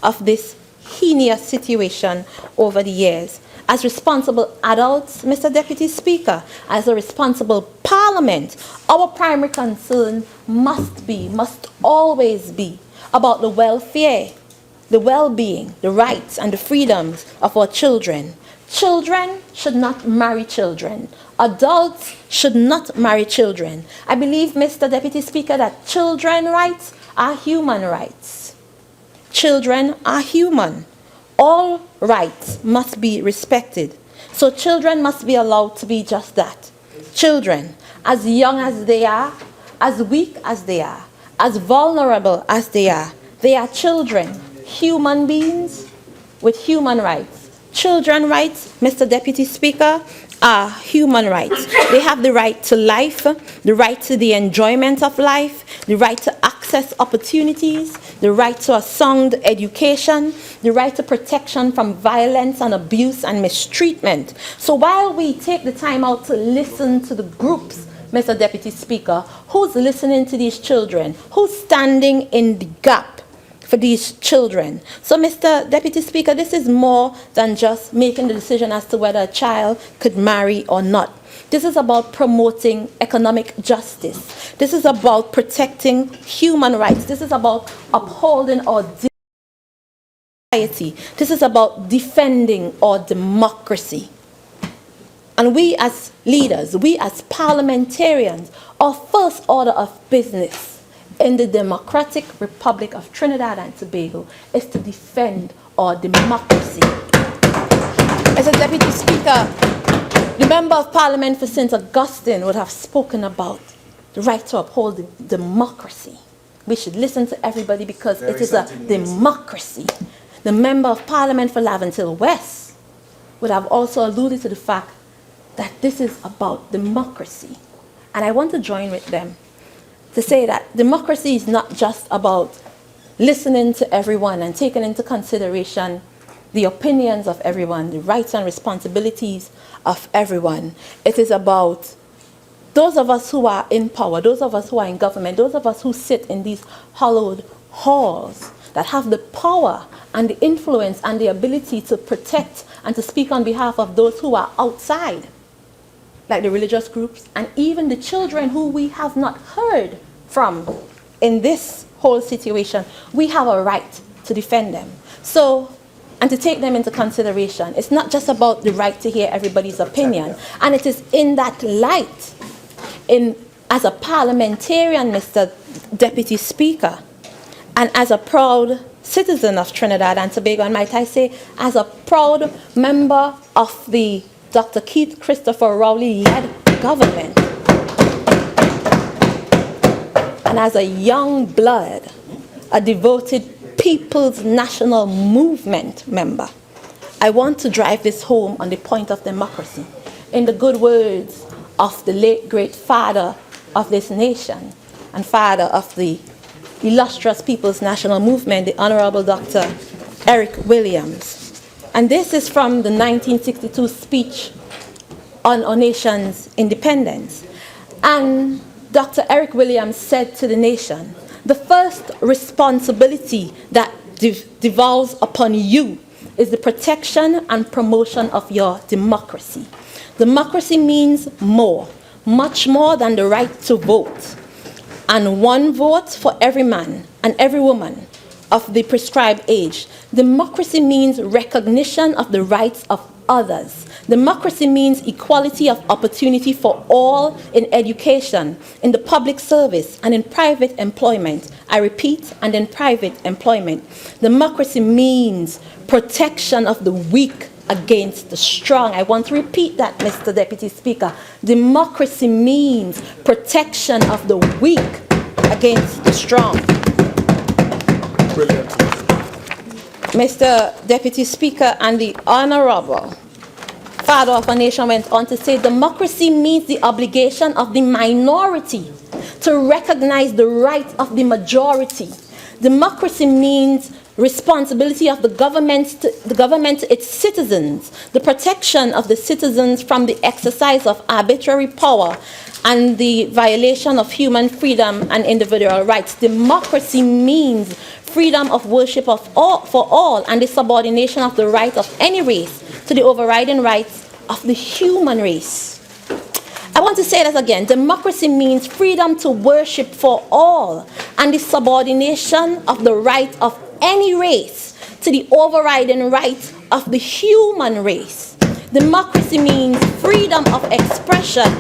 of this heinous situation over the years? As responsible adults, Mr. Deputy Speaker, as a responsible Parliament, our primary concern must always be about the welfare, the well-being, the rights and the freedoms of our children. Children should not marry children. Adults should not marry children. I believe, Mr. Deputy Speaker, that children's rights are human rights. Children are human. All rights must be respected. So children must be allowed to be just that. Children, as young as they are, as weak as they are, as vulnerable as they are children, human beings with human rights. Children's rights, Mr. Deputy Speaker, are human rights. They have the right to life, the right to the enjoyment of life, the right to access opportunities, the right to a sound education, the right to protection from violence and abuse and mistreatment. So while we take the time out to listen to the groups, Mr. Deputy Speaker, who's listening to these children? Who's standing in the gap for these children? So, Mr. Deputy Speaker, this is more than just making the decision as to whether a child could marry or not. This is about promoting economic justice. This is about protecting human rights. This is about upholding our society. This is about defending our democracy. And we as leaders, we as parliamentarians, our first order of business in the Democratic Republic of Trinidad and Tobago is to defend our democracy. As a Deputy Speaker, the Member of Parliament for St. Augustine would have spoken about the right to uphold the democracy. We should listen to everybody because it is a democracy. The Member of Parliament for Laventille West would have also alluded to the fact that this is about democracy. And I want to join with them to say that democracy is not just about listening to everyone and taking into consideration the opinions of everyone, the rights and responsibilities of everyone. It is about those of us who are in power, those of us who are in government, those of us who sit in these hallowed halls that have the power and the influence and the ability to protect and to speak on behalf of those who are outside, like the religious groups, and even the children who we have not heard from in this whole situation. We have a right to defend them. So, and to take them into consideration. It's not just about the right to hear everybody's opinion. And it is in that light, as a parliamentarian, Mr. Deputy Speaker, and as a proud citizen of Trinidad and Tobago, and might I say, as a proud member of the Dr. Keith Christopher Rowley-led government, and as a young blood, a devoted People's National Movement member, I want to drive this home on the point of democracy. In the good words of the late great father of this nation and father of the illustrious People's National Movement, the Honorable Dr. Eric Williams. And this is from the 1962 speech on our nation's independence. And Dr. Eric Williams said to the nation, the first responsibility that devolves upon you is the protection and promotion of your democracy. Democracy means more, much more than the right to vote. And one vote for every man and every woman of the prescribed age. Democracy means recognition of the rights of others. Democracy means equality of opportunity for all in education, in the public service, and in private employment. I repeat, and in private employment. Democracy means protection of the weak against the strong. I want to repeat that, Mr. Deputy Speaker. Democracy means protection of the weak against the strong. Brilliant. Mr. Deputy Speaker, and the Honorable Father of a Nation went on to say, democracy means the obligation of the minority to recognize the right of the majority. Democracy means responsibility of the government to its citizens, the protection of the citizens from the exercise of arbitrary power and the violation of human freedom and individual rights. Democracy means freedom of worship for all and the subordination of the right of any race to the overriding rights of the human race. I want to say that again. Democracy means freedom to worship for all and the subordination of the right of any race to the overriding right of the human race. Democracy means freedom of expression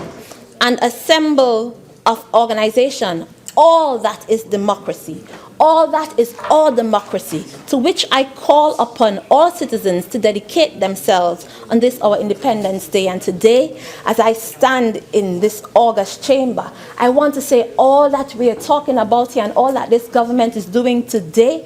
and assemble of organization. All that is democracy. All that is all democracy, to which I call upon all citizens to dedicate themselves on this our Independence Day. And today, as I stand in this august chamber, I want to say all that we are talking about here and all that this government is doing today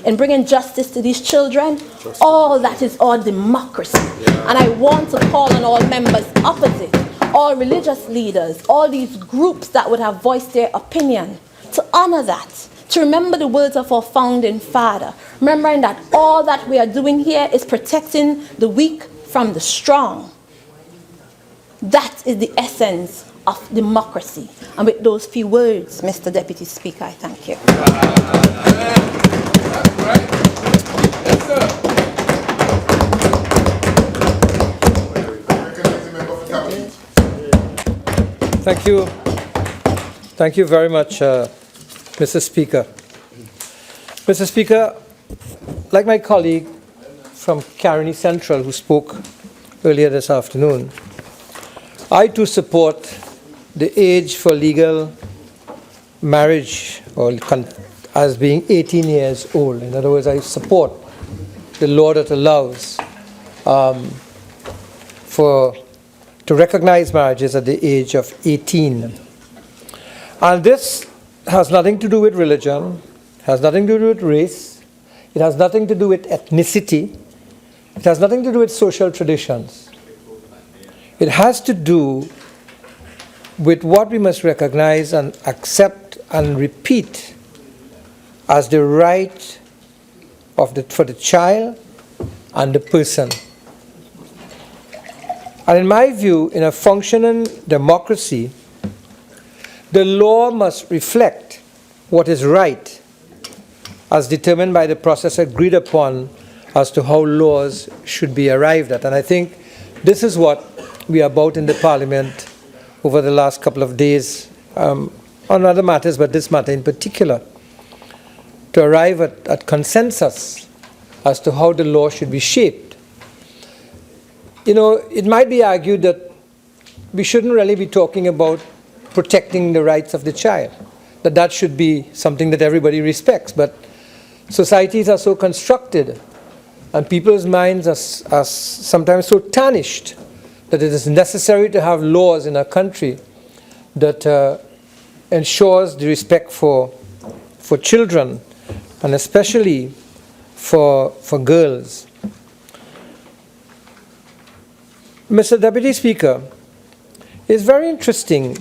in bringing justice to these children, all that is all democracy. And I want to call on all members opposite, all religious leaders, all these groups that would have voiced their opinion, to honor that, to remember the words of our founding father, remembering that all that we are doing here is protecting the weak from the strong. That is the essence of democracy. And with those few words, Mr. Deputy Speaker, I thank you. Thank you. Thank you very much, Mr. Speaker. Mr. Speaker, like my colleague from Caroni Central who spoke earlier this afternoon, I too support the age for legal marriage as being 18 years old. In other words, I support the law that allows to recognize marriages at the age of 18. And this has nothing to do with religion, has nothing to do with race, it has nothing to do with ethnicity, it has nothing to do with social traditions. It has to do with what we must recognize and accept and repeat as the right for the child and the person. And in my view, in a functioning democracy, the law must reflect what is right as determined by the process agreed upon as to how laws should be arrived at. And I think this is what we are about in the Parliament over the last couple of days on other matters, but this matter in particular, to arrive at consensus as to how the law should be shaped. You know, it might be argued that we shouldn't really be talking about protecting the rights of the child, that should be something that everybody respects. But societies are so constructed and people's minds are sometimes so tarnished that it is necessary to have laws in a country that ensures the respect for children and especially for girls. Mr. Deputy Speaker, it's very interesting,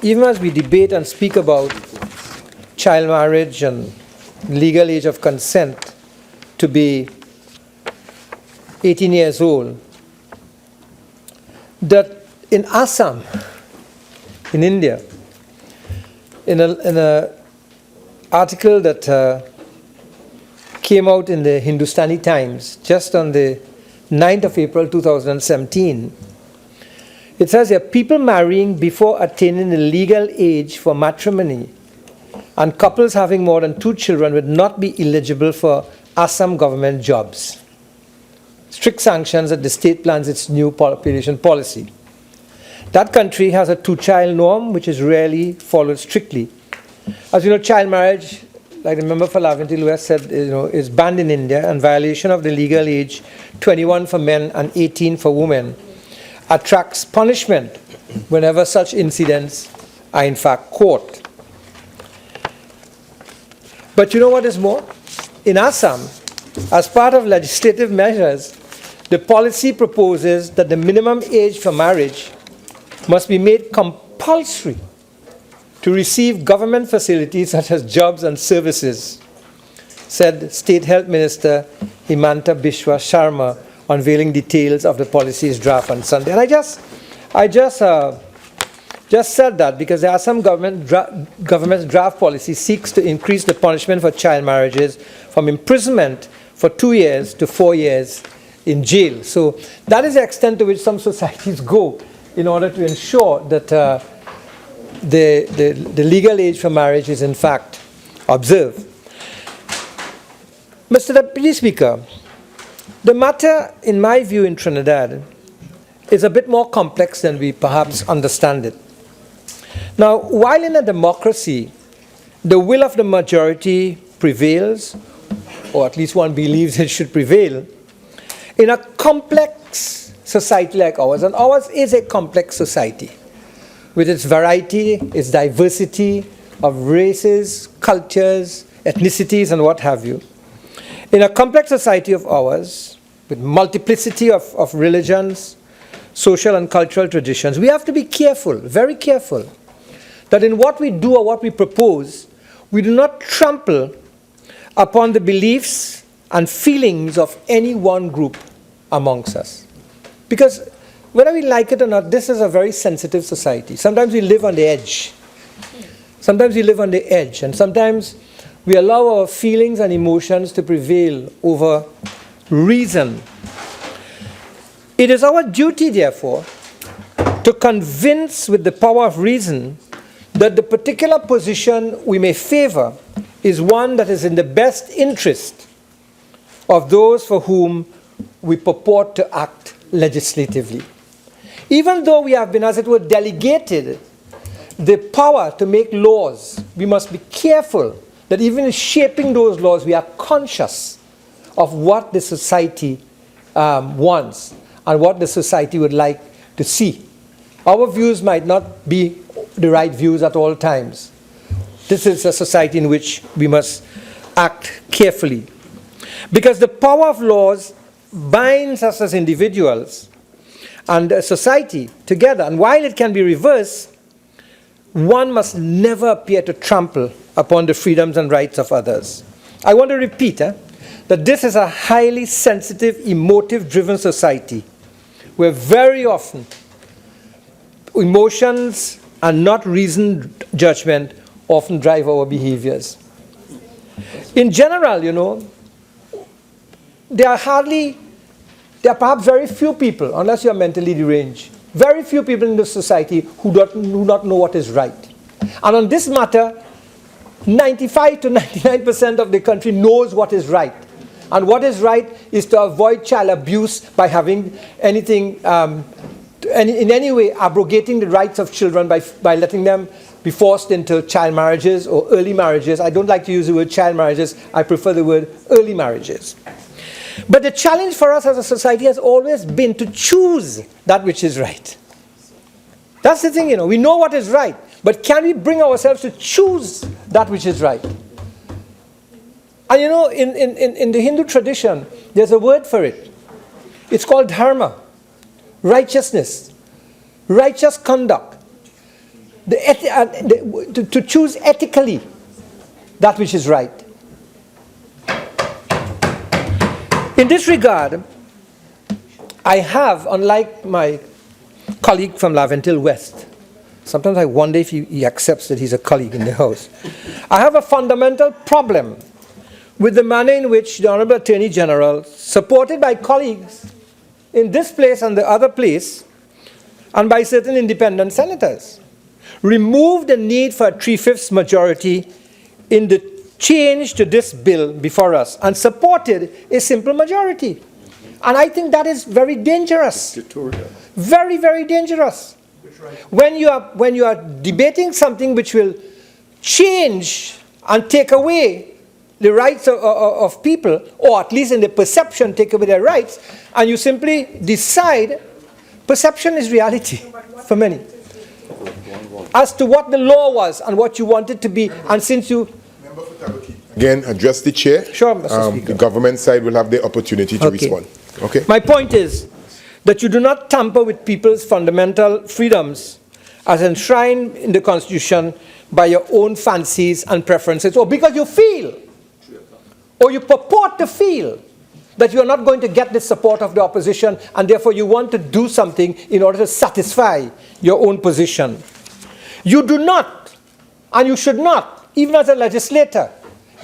even as we debate and speak about child marriage and legal age of consent to be 18 years old, that in Assam, in India, in a article that came out in the Hindustani Times just on the 9th of April 2017, it says here, people marrying before attaining the legal age for matrimony and couples having more than 2 children would not be eligible for Assam government jobs. Strict sanctions that the state plans its new population policy. That country has a 2-child norm which is rarely followed strictly. As you know, child marriage, like the member for Laventille West said, is banned in India, and violation of the legal age, 21 for men and 18 for women, attracts punishment whenever such incidents are in fact caught. But you know what is more? In Assam, as part of legislative measures, the policy proposes that the minimum age for marriage must be made compulsory to receive government facilities such as jobs and services, said State Health Minister Himanta Biswa Sharma, unveiling details of the policy's draft on Sunday. And I just said that because the Assam government's draft policy seeks to increase the punishment for child marriages from imprisonment for 2 years to 4 years in jail. So that is the extent to which some societies go in order to ensure that the legal age for marriage is in fact observed. Mr. Deputy Speaker, the matter, in my view, in Trinidad is a bit more complex than we perhaps understand it. Now, while in a democracy, the will of the majority prevails, or at least one believes it should prevail, in a complex society like ours, and ours is a complex society, with its variety, its diversity of races, cultures, ethnicities, and what have you. In a complex society of ours, with multiplicity of religions, social and cultural traditions, we have to be careful, very careful, that in what we do or what we propose, we do not trample upon the beliefs and feelings of any one group amongst us. Because whether we like it or not, this is a very sensitive society. Sometimes we live on the edge. Sometimes we live on the edge, and sometimes we allow our feelings and emotions to prevail over reason. It is our duty, therefore, to convince with the power of reason that the particular position we may favor is one that is in the best interest of those for whom we purport to act legislatively. Even though we have been, as it were, delegated the power to make laws, we must be careful that even in shaping those laws, we are conscious of what the society wants and what the society would like to see. Our views might not be the right views at all times. This is a society in which we must act carefully. Because the power of laws binds us as individuals and a society together. And while it can be reversed, one must never appear to trample upon the freedoms and rights of others. I want to repeat that this is a highly sensitive, emotive-driven society where very often emotions and not reasoned judgment often drive our behaviors. In general, there are perhaps very few people, unless you are mentally deranged, very few people in this society who do not know what is right. And on this matter, 95 to 99% of the country knows what is right. And what is right is to avoid child abuse by having anything, in any way abrogating the rights of children by letting them be forced into child marriages or early marriages. I don't like to use the word child marriages. I prefer the word early marriages. But the challenge for us as a society has always been to choose that which is right. That's the thing, we know what is right, but can we bring ourselves to choose that which is right? And in the Hindu tradition, there's a word for it. It's called dharma, righteousness, righteous conduct. To choose ethically that which is right. In this regard, I have, unlike my colleague from Laventille West, sometimes I wonder if he accepts that he's a colleague in the House, I have a fundamental problem with the manner in which the Honorable Attorney General, supported by colleagues in this place and the other place, and by certain independent senators, removed the need for a 3/5 majority in the change to this bill before us and supported a simple majority. And I think that is very dangerous. Very, very dangerous. When you are debating something which will change and take away the rights of people, or at least in the perception take away their rights, and you simply decide, perception is reality for many, as to what the law was and what you wanted to be. And since you Again, address the chair. Sure, Mr. Speaker. The government side will have the opportunity to respond. Okay. My point is that you do not tamper with people's fundamental freedoms as enshrined in the Constitution by your own fancies and preferences, or because you feel, or you purport to feel, that you are not going to get the support of the opposition, and therefore you want to do something in order to satisfy your own position. You do not, and you should not, even as a legislator,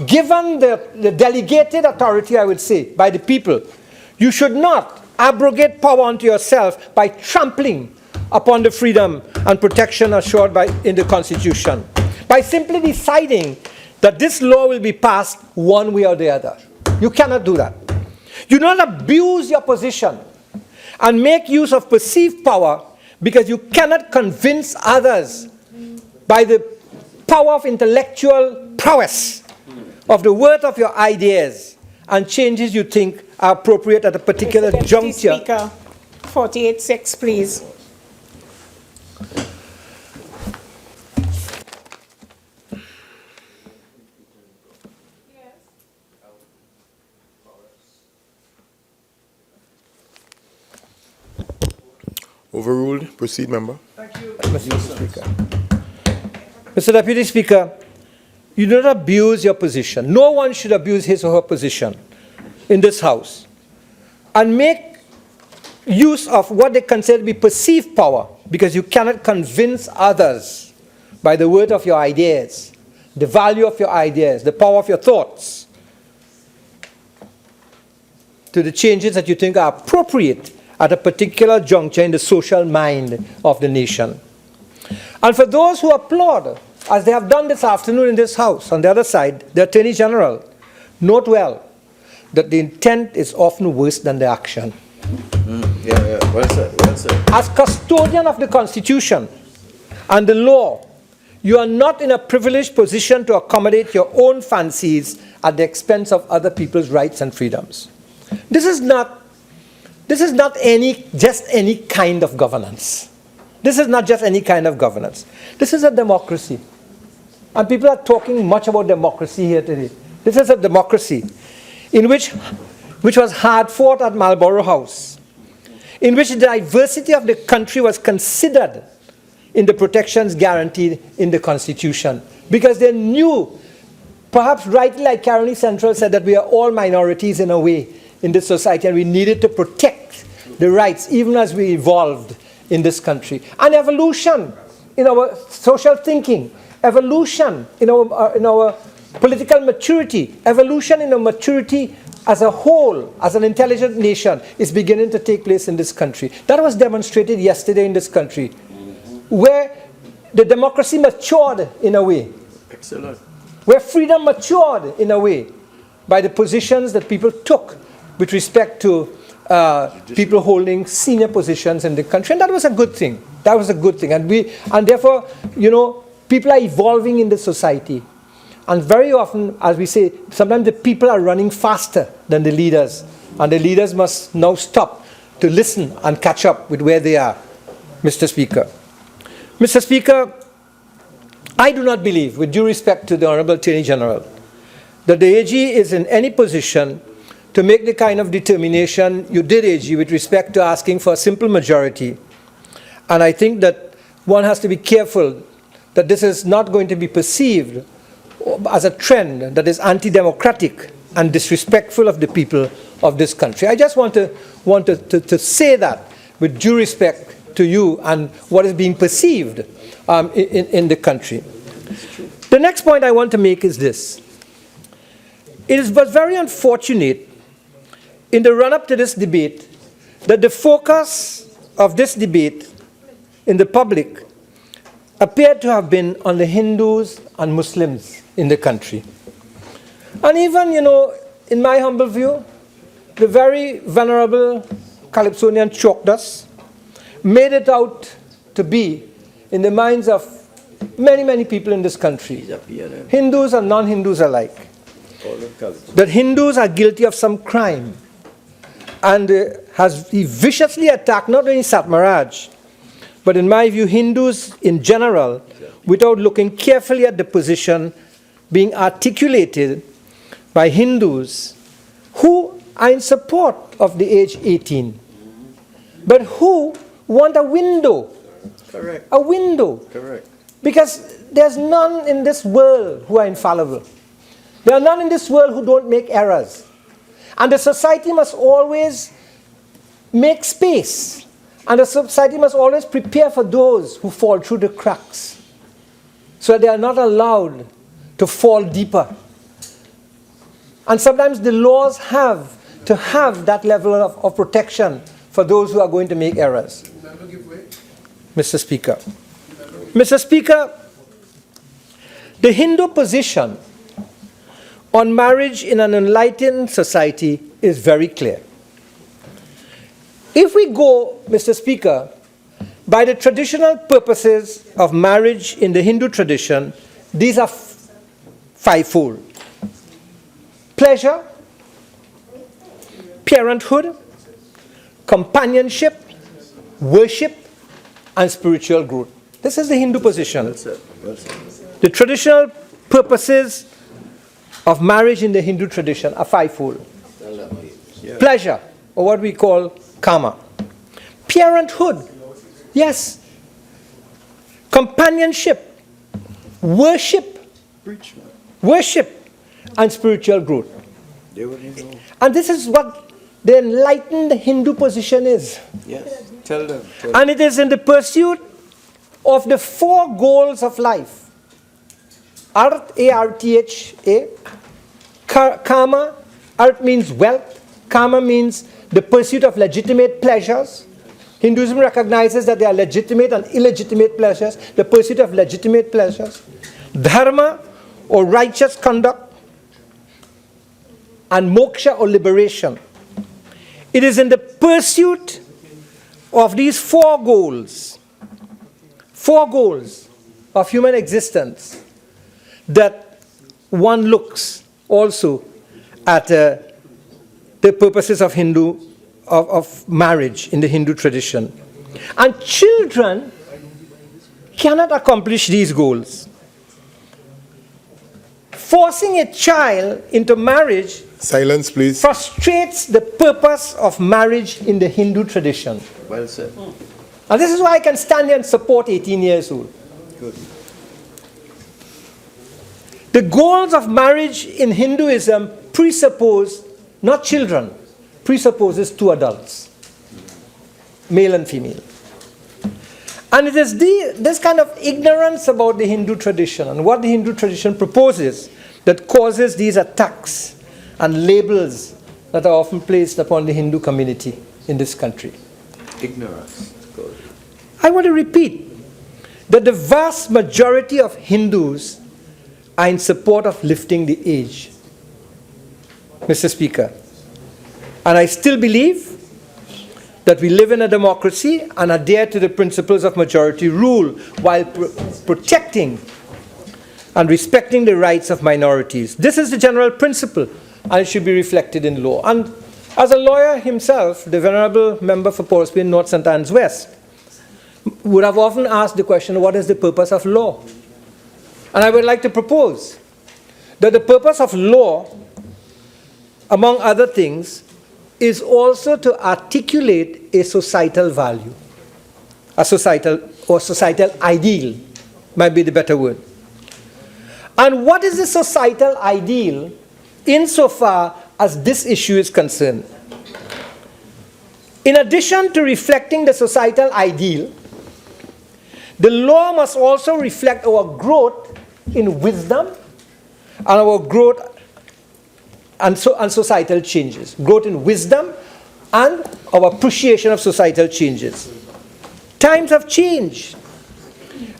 given the delegated authority, I would say, by the people, you should not abrogate power unto yourself by trampling upon the freedom and protection assured in the Constitution, by simply deciding that this law will be passed one way or the other. You cannot do that. You do not abuse your position and make use of perceived power because you cannot convince others by the power of intellectual prowess of the worth of your ideas and changes you think are appropriate at a particular Mr. Deputy juncture. Speaker, 48.6, please. Overruled. Proceed, member. Thank you, Mr. Speaker. Mr. Deputy Speaker, you do not abuse your position. No one should abuse his or her position in this House and make use of what they consider to be perceived power, because you cannot convince others by the word of your ideas, the value of your ideas, the power of your thoughts, to the changes that you think are appropriate at a particular juncture in the social mind of the nation. And for those who applaud, as they have done this afternoon in this House, on the other side, the Attorney General, note well that the intent is often worse than the action. Well said, well said. As custodian of the Constitution and the law, you are not in a privileged position to accommodate your own fancies at the expense of other people's rights and freedoms. This is not just any kind of governance. This is not just any kind of governance. This is a democracy. And people are talking much about democracy here today. This is a democracy in which was hard fought at Marlborough House, in which the diversity of the country was considered in the protections guaranteed in the Constitution, because they knew, perhaps rightly, like Caroni Central said, that we are all minorities in a way in this society, and we needed to protect the rights even as we evolved in this country. And evolution in our social thinking, evolution in our political maturity, evolution in our maturity as a whole, as an intelligent nation, is beginning to take place in this country. That was demonstrated yesterday in this country, where the democracy matured in a way. Excellent. Where freedom matured in a way by the positions that people took with respect to people holding senior positions in the country. And that was a good thing. That was a good thing. And therefore, people are evolving in the society. And very often, as we say, sometimes the people are running faster than the leaders. And the leaders must now stop to listen and catch up with where they are, Mr. Speaker. Mr. Speaker, I do not believe, with due respect to the Honorable Attorney General, that the AG is in any position to make the kind of determination you did, AG, with respect to asking for a simple majority. And I think that one has to be careful that this is not going to be perceived as a trend that is anti-democratic and disrespectful of the people of this country. I just want to say that with due respect to you and what is being perceived in the country. The next point I want to make is this. It was very unfortunate in the run-up to this debate that the focus of this debate in the public appeared to have been on the Hindus and Muslims in the country. And even, in my humble view, the very venerable Calypsonian Chokdas made it out to be, in the minds of many, many people in this country, Hindus and non-Hindus alike, that Hindus are guilty of some crime. And he viciously attacked not only Satmaraj, but in my view, Hindus in general, without looking carefully at the position being articulated by Hindus who are in support of the age 18, but who want a window. Correct. A window. Correct. Because there's none in this world who are infallible. There are none in this world who don't make errors. And the society must always make space. And the society must always prepare for those who fall through the cracks, so that they are not allowed to fall deeper. And sometimes the laws have to have that level of protection for those who are going to make errors. Mr. Speaker. Mr. Speaker, the Hindu position on marriage in an enlightened society is very clear. If we go, Mr. Speaker, by the traditional purposes of marriage in the Hindu tradition, these are fivefold. Pleasure, parenthood, companionship, worship, and spiritual growth. This is the Hindu position. The traditional purposes of marriage in the Hindu tradition are fivefold. Pleasure, or what we call kama. Parenthood, yes. Companionship, worship, and spiritual growth. And this is what the enlightened Hindu position is. Yes. Tell them. And it is in the pursuit of the four goals of life. Arth, A-R-T-H-A. Kama, Arth means wealth. Kama means the pursuit of legitimate pleasures. Hinduism recognizes that there are legitimate and illegitimate pleasures. The pursuit of legitimate pleasures. Dharma, or righteous conduct. And moksha, or liberation. It is in the pursuit of these four goals of human existence, that one looks also at the purposes of of marriage in the Hindu tradition. And children cannot accomplish these goals. Forcing a child into marriage, silence, please, frustrates the purpose of marriage in the Hindu tradition. Well said. And this is why I can stand here and support 18 years old. Good. The goals of marriage in Hinduism presuppose not children, presupposes two adults, male and female. And it is this kind of ignorance about the Hindu tradition and what the Hindu tradition proposes that causes these attacks and labels that are often placed upon the Hindu community in this country. Ignorance. Good. I want to repeat that the vast majority of Hindus are in support of lifting the age, Mr. Speaker. And I still believe that we live in a democracy and adhere to the principles of majority rule while protecting and respecting the rights of minorities. This is the general principle, and it should be reflected in law. And as a lawyer himself, the venerable member for Portsmouth North St. Anne's West would have often asked the question, what is the purpose of law? And I would like to propose that the purpose of law, among other things, is also to articulate a societal value, a societal ideal, might be the better word. And what is the societal ideal insofar as this issue is concerned? In addition to reflecting the societal ideal, the law must also reflect our growth in wisdom and our growth and societal changes. Growth in wisdom and our appreciation of societal changes. Times have changed.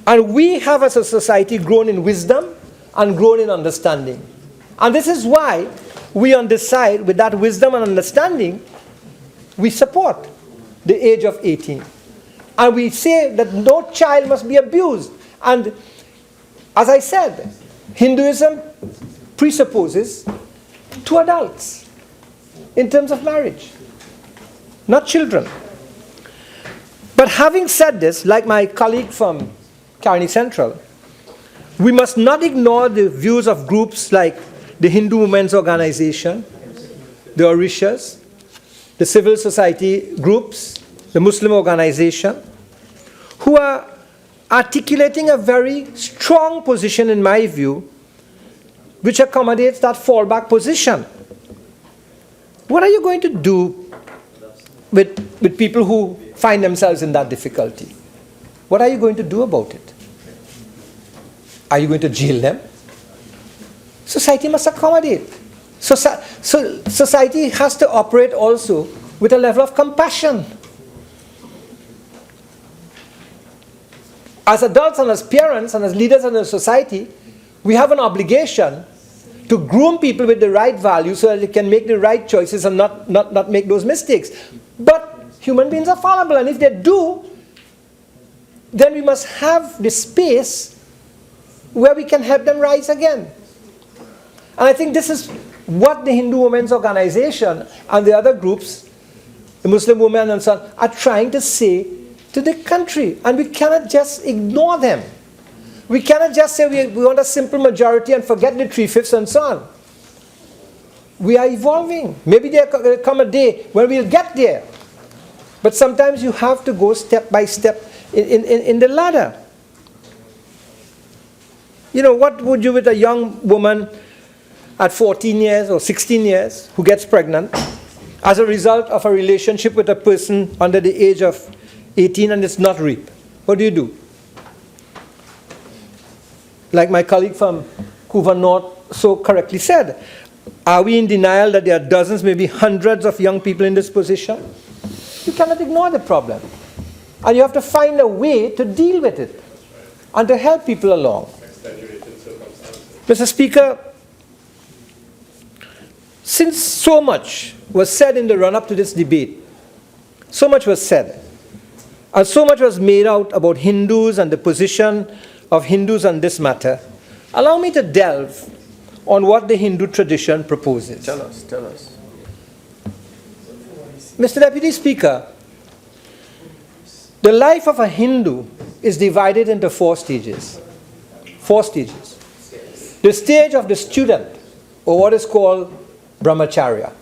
And we have as a society grown in wisdom and grown in understanding. And this is why we on this side, with that wisdom and understanding, we support the age of 18. And we say that no child must be abused. And as I said, Hinduism presupposes 2 adults in terms of marriage, not children. But having said this, like my colleague from Carney Central, we must not ignore the views of groups like the Hindu Women's Organization, the Orishas, the civil society groups, the Muslim organization, who are articulating a very strong position, in my view, which accommodates that fallback position. What are you going to do with people who find themselves in that difficulty? What are you going to do about it? Are you going to jail them? Society must accommodate. So society has to operate also with a level of compassion. As adults and as parents and as leaders in the society, we have an obligation to groom people with the right values so that they can make the right choices and not make those mistakes. But human beings are fallible, and if they do, then we must have the space where we can help them rise again. And I think this is what the Hindu Women's Organization and the other groups, the Muslim women and so on, are trying to say to the country. And we cannot just ignore them. We cannot just say we want a simple majority and forget the 3/5 and so on. We are evolving. Maybe there will come a day when we'll get there. But sometimes you have to go step by step in the ladder. You know, what would you with a young woman at 14 years or 16 years who gets pregnant as a result of a relationship with a person under the age of 18 and it's not rape? What do you do? Like my colleague from Couva North so correctly said, are we in denial that there are dozens, maybe hundreds of young people in this position? You cannot ignore the problem. And you have to find a way to deal with it and to help people along. Mr. Speaker, since so much was said in the run-up to this debate, so much was said, and so much was made out about Hindus and the position of Hindus on this matter, allow me to delve on what the Hindu tradition proposes. Tell us. Mr. Deputy Speaker, the life of a Hindu is divided into 4 stages. 4 stages. The stage of the student, or what is called brahmacharya.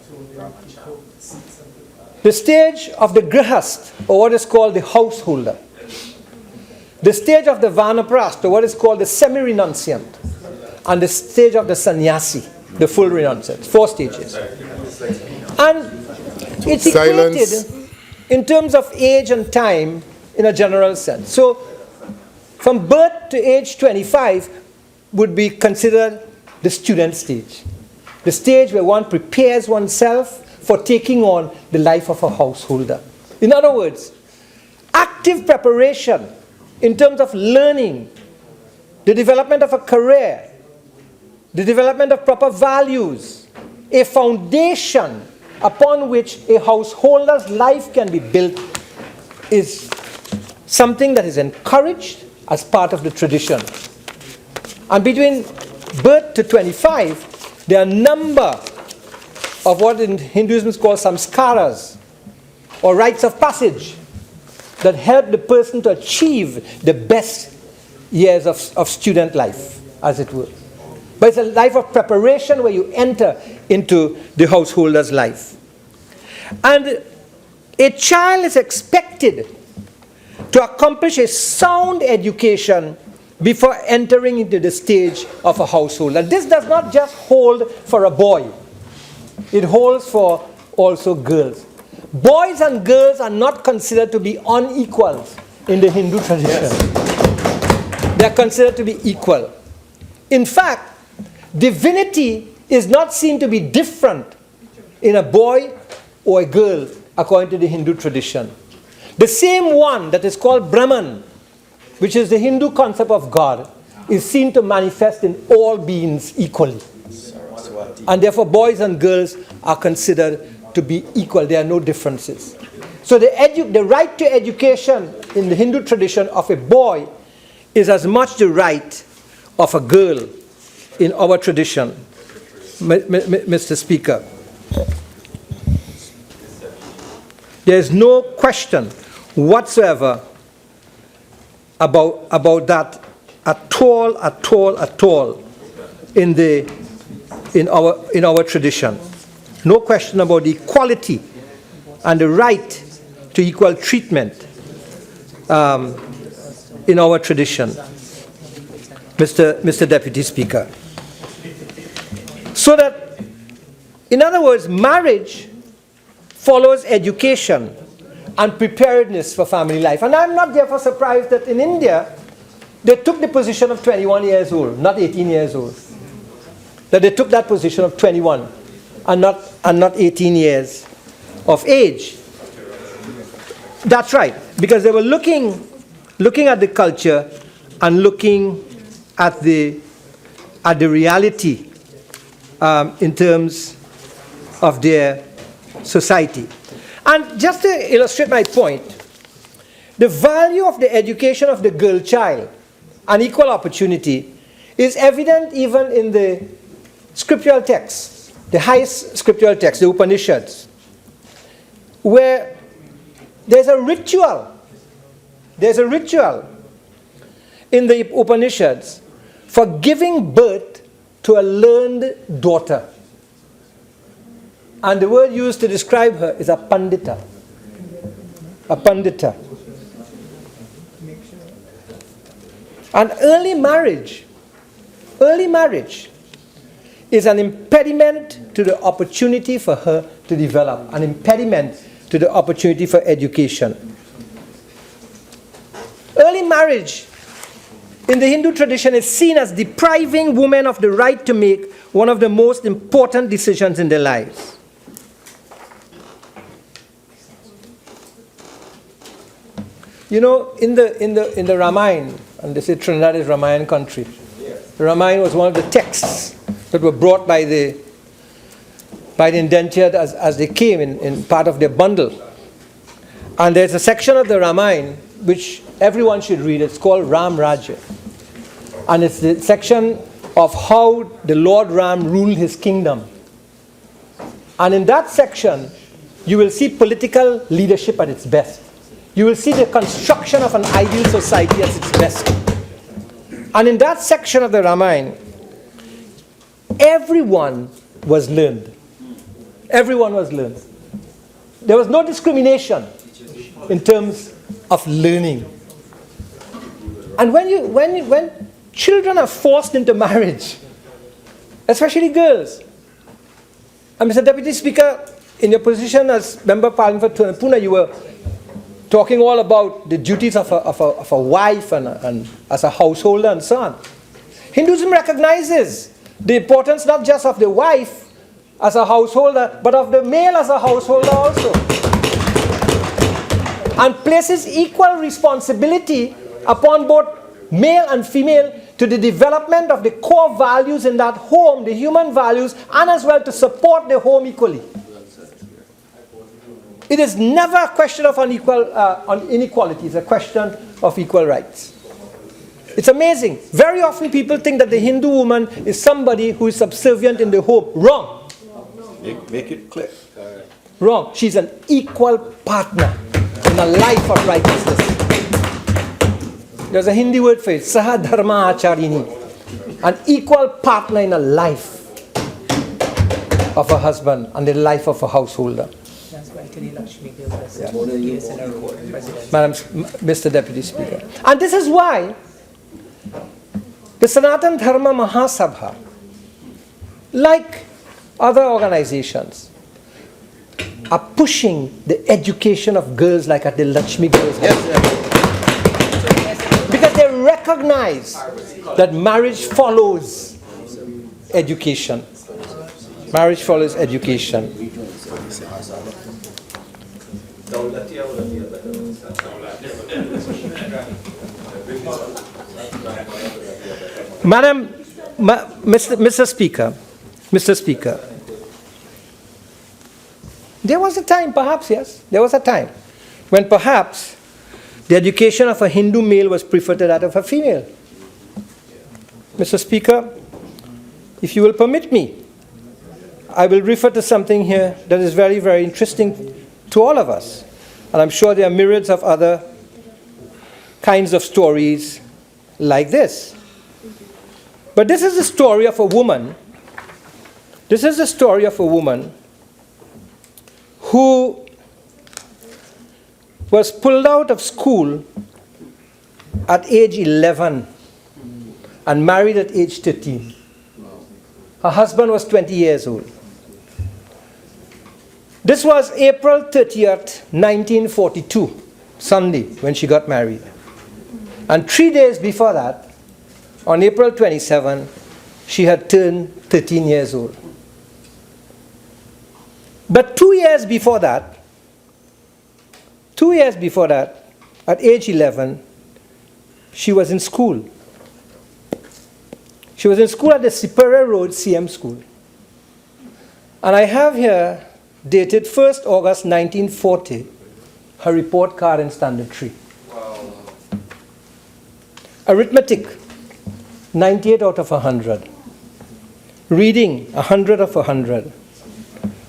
The stage of the grihast, or what is called the householder. The stage of the vanaprast, or what is called the semi-renunciant. And the stage of the sannyasi, the full renunciant. 4 stages. And it's equated in terms of age and time in a general sense. So from birth to age 25 would be considered the student stage. The stage where one prepares oneself for taking on the life of a householder. In other words, active preparation in terms of learning, the development of a career, the development of proper values, a foundation upon which a householder's life can be built is something that is encouraged as part of the tradition. And between birth to 25, there are a number of what in Hinduism is called samskaras, or rites of passage, that help the person to achieve the best years of student life, as it were. But it's a life of preparation where you enter into the householder's life. And a child is expected to accomplish a sound education before entering into the stage of a household. And this does not just hold for a boy. It holds for also girls. Boys and girls are not considered to be unequals in the Hindu tradition. Yes. They are considered to be equal. In fact, divinity is not seen to be different in a boy or a girl according to the Hindu tradition. The same one that is called Brahman, which is the Hindu concept of God, is seen to manifest in all beings equally. And therefore boys and girls are considered to be equal. There are no differences. So the right to education in the Hindu tradition of a boy is as much the right of a girl in our tradition, Mr. Speaker. There is no question whatsoever about that at all in our tradition. No question about the equality and the right to equal treatment in our tradition, Mr. Deputy Speaker. So that, in other words, marriage follows education and preparedness for family life. And I'm not therefore surprised that in India, they took the position of 21 years old, not 18 years old. That they took that position of 21 and not 18 years of age. That's right, because they were looking at the culture and looking at the reality in terms of their society. And just to illustrate my point, the value of the education of the girl child and equal opportunity is evident even in the scriptural texts, the highest scriptural texts, the Upanishads, where there's a ritual in the Upanishads for giving birth to a learned daughter. And the word used to describe her is a pandita. A pandita. And early marriage is an impediment to the opportunity for her to develop, an impediment to the opportunity for education. Early marriage in the Hindu tradition is seen as depriving women of the right to make one of the most important decisions in their lives. You know, in the Ramayana, and they say Trinidad is Ramayana country. The Ramayana was one of the texts that were brought by the indentured as they came in part of their bundle. And there's a section of the Ramayana which everyone should read. It's called Ram Rajya. And it's the section of how the Lord Ram ruled his kingdom. And in that section, you will see political leadership at its best. You will see the construction of an ideal society at its best. And in that section of the Ramayana, everyone was learned. Everyone was learned. There was no discrimination in terms of learning. And when children are forced into marriage, especially girls, and Mr. Deputy Speaker, in your position as Member of Parliament for Pune, you were talking all about the duties of a wife and as a householder and so on. Hinduism recognizes the importance not just of the wife as a householder, but of the male as a householder also. And places equal responsibility upon both male and female to the development of the core values in that home, the human values, and as well to support the home equally. It is never a question of inequality, it's a question of equal rights. It's amazing. Very often people think that the Hindu woman is somebody who is subservient in the home. Wrong. Make it clear. Wrong. She's an equal partner in a life of righteousness. There's a Hindi word for it, Sahadharma Acharini. An equal partner in a life of a husband and the life of a householder. Madam, Mr. Deputy Speaker. And this is why The Sanatan Dharma Mahasabha, like other organizations, are pushing the education of girls like at the Lakshmi Girls. Because they recognize that marriage follows education. Marriage follows education. Madam, Mr. Speaker, there was a time, perhaps, yes, there was a time when perhaps the education of a Hindu male was preferred to that of a female. Mr. Speaker, if you will permit me, I will refer to something here that is very, very interesting to all of us. And I'm sure there are myriads of other kinds of stories like this. But this is the story of a woman. This is the story of a woman who was pulled out of school at age 11 and married at age 13. Her husband was 20 years old. This was April 30th, 1942, Sunday, when she got married. And 3 days before that, on April 27, she had turned 13 years old. But 2 years before that, at age 11, she was in school. She was in school at the Sipere Road CM School. And I have here, dated 1st August 1940, her report card in Standard 3. Wow. Arithmetic, 98 out of 100. Reading, 100 of 100.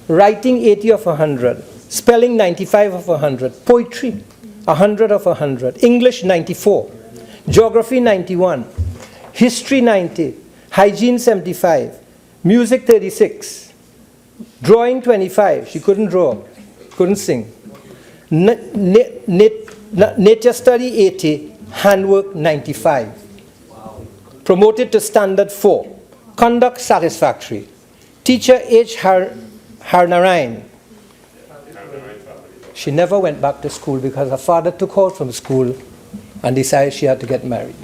Writing, 80 of 100. Spelling, 95 of 100. Poetry, 100 of 100. English, 94. Geography, 91. History, 90. Hygiene, 75. Music, 36. Drawing, 25. She couldn't draw, couldn't sing. Nature study, 80. Handwork, 95. Promoted to standard 4. Conduct, satisfactory. Teacher, H. Harnarayan. She never went back to school because her father took her from school and decided she had to get married.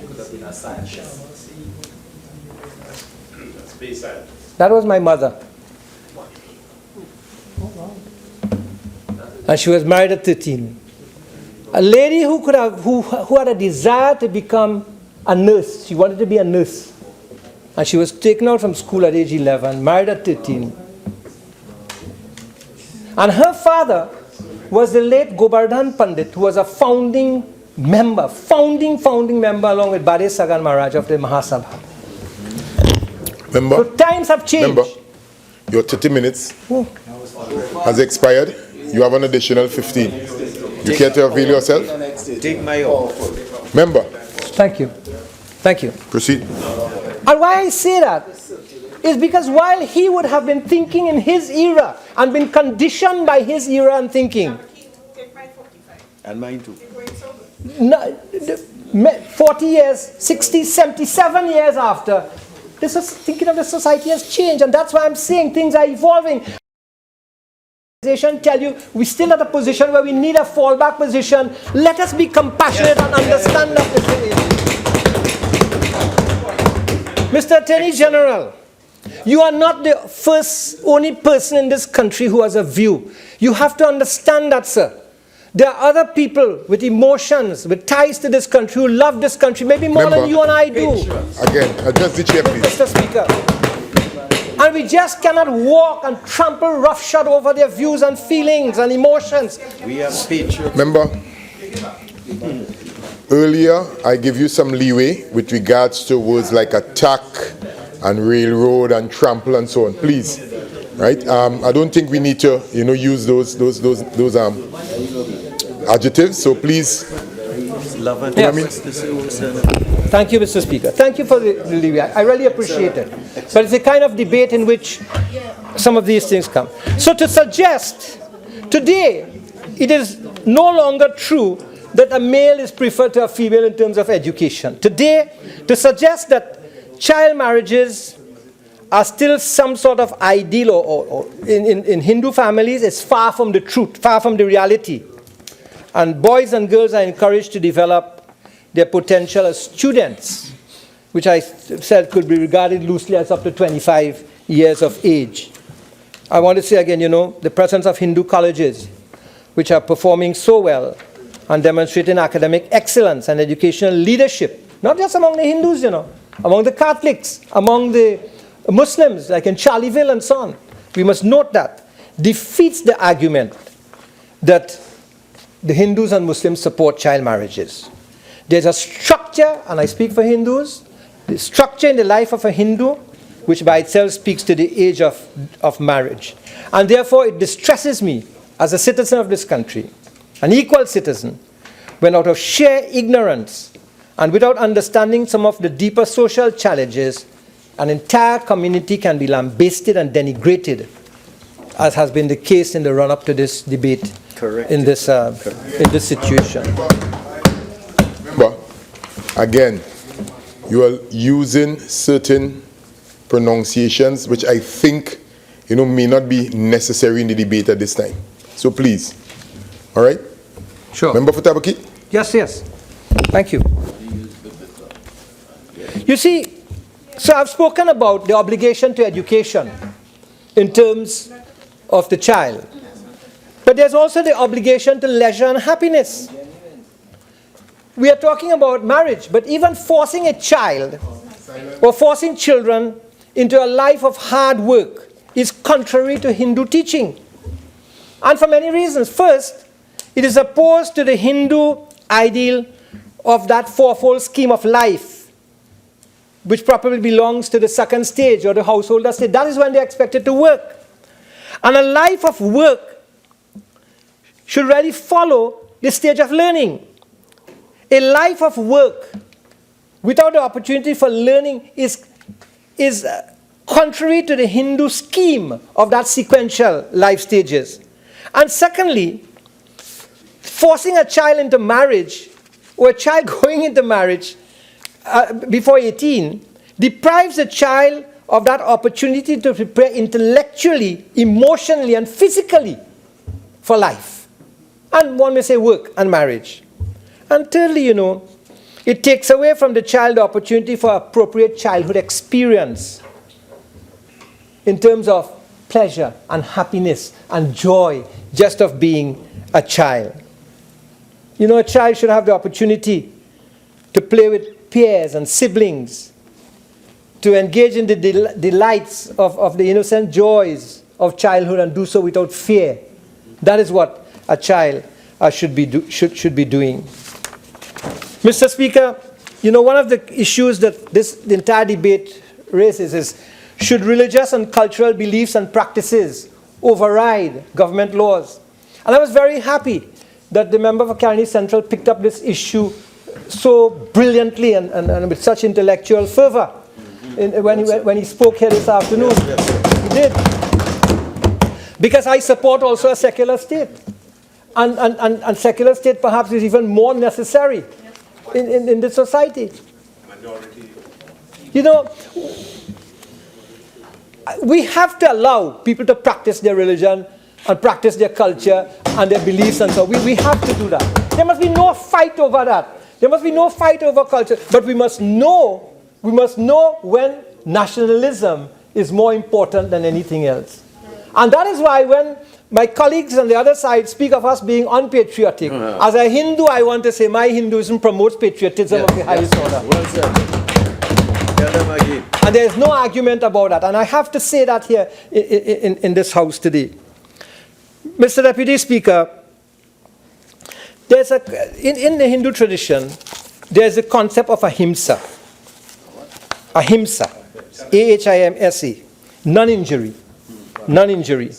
That was my mother. And she was married at 13. A lady who had a desire to become a nurse. She wanted to be a nurse. And she was taken out from school at age 11, married at 13. And her father was the late Govardhan Pandit, who was a founding member along with Bade Sagan Maharaj of the Mahasabha. Member, so times have changed. Member, your 30 minutes has expired. You have an additional 15. You care to avail yourself? Take my offer. Member. Thank you. Thank you. Proceed. And why I say that is because while he would have been thinking in his era and been conditioned by his era and thinking. And mine too. 40 years, 60, 77 years after, this is thinking of the society has changed, and that's why I'm saying things are evolving. Tell you we're still at a position where we need a fallback position. Let us be compassionate and understand that this is. Mr. Attorney General, you are not the only person in this country who has a view. You have to understand that, sir. There are other people with emotions, with ties to this country, who love this country, maybe more than you and I do. Again, address the chair, please. Mr. Speaker. And we just cannot walk and trample roughshod over their views and feelings and emotions. We are patriots. Member, earlier I give you some leeway with regards to words like attack and railroad and trample and so on. Please, right? I don't think we need to, use those adjectives. So please. Thank you, Mr. Speaker. Thank you for the leeway. I really appreciate it. But it's a kind of debate in which some of these things come. So to suggest, today, it is no longer true that a male is preferred to a female in terms of education. Today, to suggest that child marriages are still some sort of ideal, or in Hindu families, it's far from the truth, far from the reality. And boys and girls are encouraged to develop their potential as students, which I said could be regarded loosely as up to 25 years of age. I want to say again, the presence of Hindu colleges, which are performing so well and demonstrating academic excellence and educational leadership, not just among the Hindus, among the Catholics, among the Muslims, like in Charleville and so on. We must note that defeats the argument that the Hindus and Muslims support child marriages. There's a structure, and I speak for Hindus, the structure in the life of a Hindu, which by itself speaks to the age of marriage. And therefore it distresses me as a citizen of this country, an equal citizen, when out of sheer ignorance and without understanding some of the deeper social challenges, an entire community can be lambasted and denigrated, as has been the case in the run-up to this debate. Correct. In this situation. But again, you are using certain pronunciations which I think may not be necessary in the debate at this time. So please, all right? Sure. Member for Tabaquite? Yes. Thank you. You see, so I've spoken about the obligation to education in terms of the child. But there's also the obligation to leisure and happiness. We are talking about marriage, but even forcing a child or forcing children into a life of hard work is contrary to Hindu teaching. And for many reasons. First, it is opposed to the Hindu ideal of that fourfold scheme of life, which probably belongs to the second stage or the householder stage. That is when they are expected to work. And a life of work should really follow the stage of learning. A life of work without the opportunity for learning is contrary to the Hindu scheme of that sequential life stages. And secondly, forcing a child into marriage, or a child going into marriage before 18, deprives a child of that opportunity to prepare intellectually, emotionally, and physically for life. And one may say work and marriage. And thirdly, it takes away from the child the opportunity for appropriate childhood experience in terms of pleasure and happiness and joy just of being a child. A child should have the opportunity to play with peers and siblings, to engage in the delights of the innocent joys of childhood and do so without fear. That is what a child should be doing. Mr. Speaker, one of the issues that the entire debate raises is, should religious and cultural beliefs and practices override government laws? And I was very happy that the member for Caroni Central picked up this issue so brilliantly and with such intellectual fervor when he spoke here this afternoon. He did. Because I support also a secular state. And secular state perhaps is even more necessary in this society. We have to allow people to practice their religion and practice their culture and their beliefs and so on. We have to do that. There must be no fight over that. There must be no fight over culture. But we must know when nationalism is more important than anything else. And that is why when my colleagues on the other side speak of us being unpatriotic, as a Hindu, I want to say my Hinduism promotes patriotism of the highest order. Well said. Tell them again. And there is no argument about that. And I have to say that here in this house today. Mr. Deputy Speaker, there's in the Hindu tradition, there's a concept of ahimsa. Ahimsa. A-H-I-M-S-A. Non-injury. Non-injury.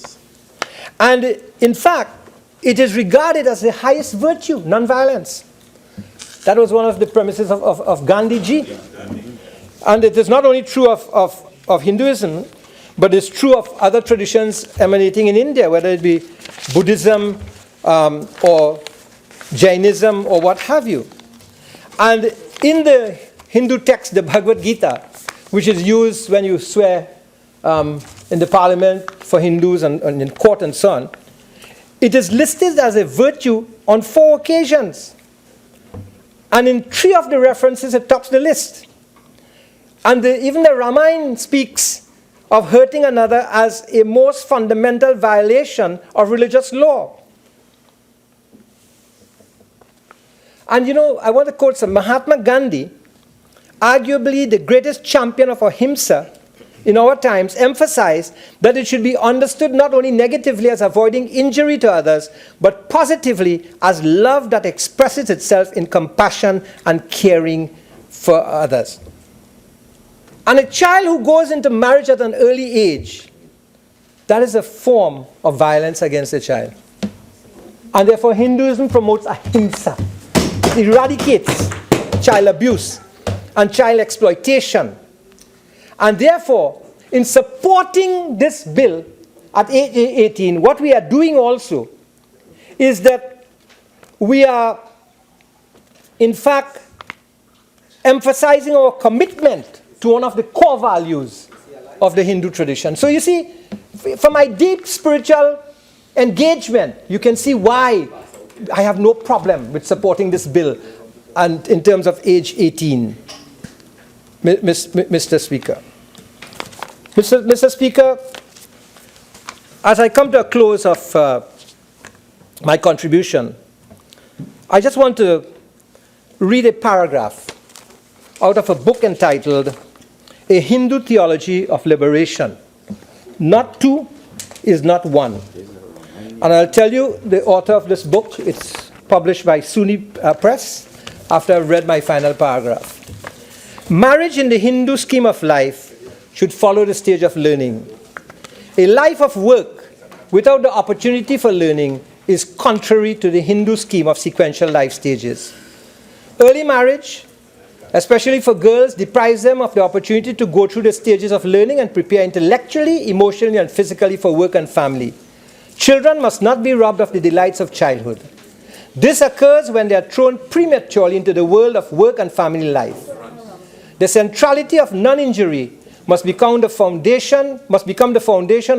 And in fact, it is regarded as the highest virtue, non-violence. That was one of the premises of Gandhiji. And it is not only true of Hinduism, but it's true of other traditions emanating in India, whether it be Buddhism or Jainism or what have you. And in the Hindu text, the Bhagavad Gita, which is used when you swear in the parliament for Hindus and in court and so on, it is listed as a virtue on 4 occasions. And in 3 of the references, it tops the list. And even the Ramayana speaks of hurting another as a most fundamental violation of religious law. And you know, I want to quote some Mahatma Gandhi, arguably the greatest champion of ahimsa in our times, emphasized that it should be understood not only negatively as avoiding injury to others, but positively as love that expresses itself in compassion and caring for others. And a child who goes into marriage at an early age, that is a form of violence against a child. And therefore Hinduism promotes ahimsa. It eradicates child abuse and child exploitation. And therefore, in supporting this bill at age 18, what we are doing also is that we are, in fact, emphasizing our commitment to one of the core values of the Hindu tradition. So you see, from my deep spiritual engagement, you can see why I have no problem with supporting this bill and in terms of age 18, Mr. Speaker. Mr. Speaker, as I come to a close of my contribution, I just want to read a paragraph out of a book entitled A Hindu Theology of Liberation. Not 2 is not 1. And I'll tell you the author of this book. It's published by SUNY Press after I've read my final paragraph. Marriage in the Hindu scheme of life should follow the stage of learning. A life of work without the opportunity for learning is contrary to the Hindu scheme of sequential life stages. Early marriage, especially for girls, deprives them of the opportunity to go through the stages of learning and prepare intellectually, emotionally, and physically for work and family. Children must not be robbed of the delights of childhood. This occurs when they are thrown prematurely into the world of work and family life. The centrality of non-injury must become the foundation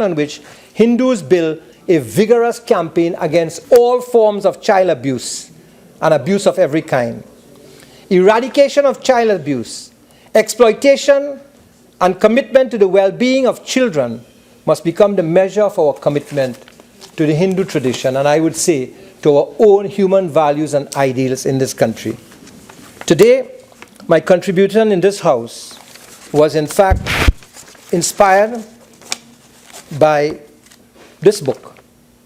on which Hindus build a vigorous campaign against all forms of child abuse and abuse of every kind. Eradication of child abuse, exploitation, and commitment to the well-being of children must become the measure of our commitment to the Hindu tradition, and I would say to our own human values and ideals in this country. Today, my contribution in this House was in fact inspired by this book,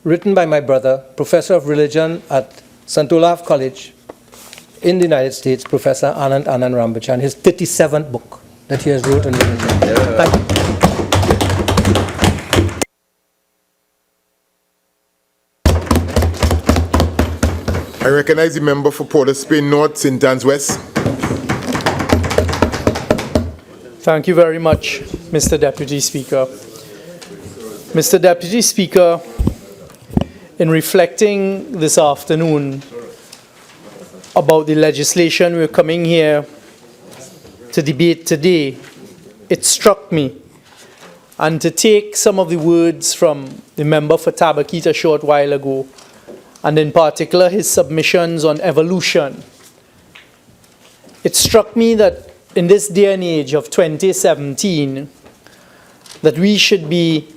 written by my brother, Professor of Religion at St. Olaf College in the United States, Professor Anand Rambachan, his 37th book that he has wrote on religion. Thank you. I recognize the member for Port of Spain North, St. Anne's West. Thank you very much, Mr. Deputy Speaker. Mr. Deputy Speaker, in reflecting this afternoon about the legislation we're coming here to debate today, it struck me, and to take some of the words from the member for Tabaquite a short while ago, and in particular his submissions on evolution, it struck me that in this day and age of 2017, that we should be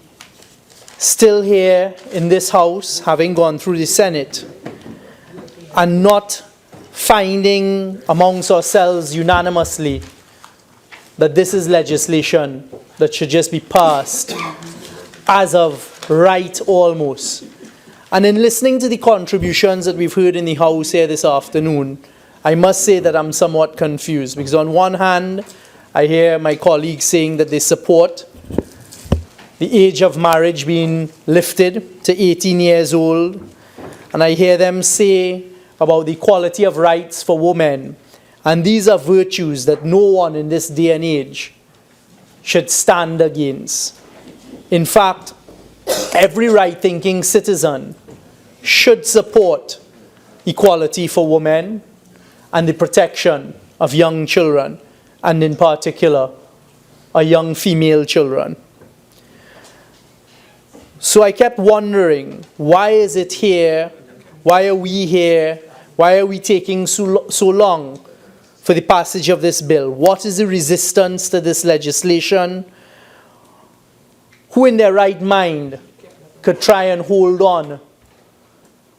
still here in this House, having gone through the Senate, and not finding amongst ourselves unanimously that this is legislation that should just be passed as of right almost. And in listening to the contributions that we've heard in the House here this afternoon, I must say that I'm somewhat confused, because on one hand, I hear my colleagues saying that they support the age of marriage being lifted to 18 years old, and I hear them say about the equality of rights for women, and these are virtues that no one in this day and age should stand against. In fact, every right-thinking citizen should support equality for women and the protection of young children, and in particular, our young female children. So I kept wondering, why is it here? Why are we here? Why are we taking so long for the passage of this bill? What is the resistance to this legislation? Who in their right mind could try and hold on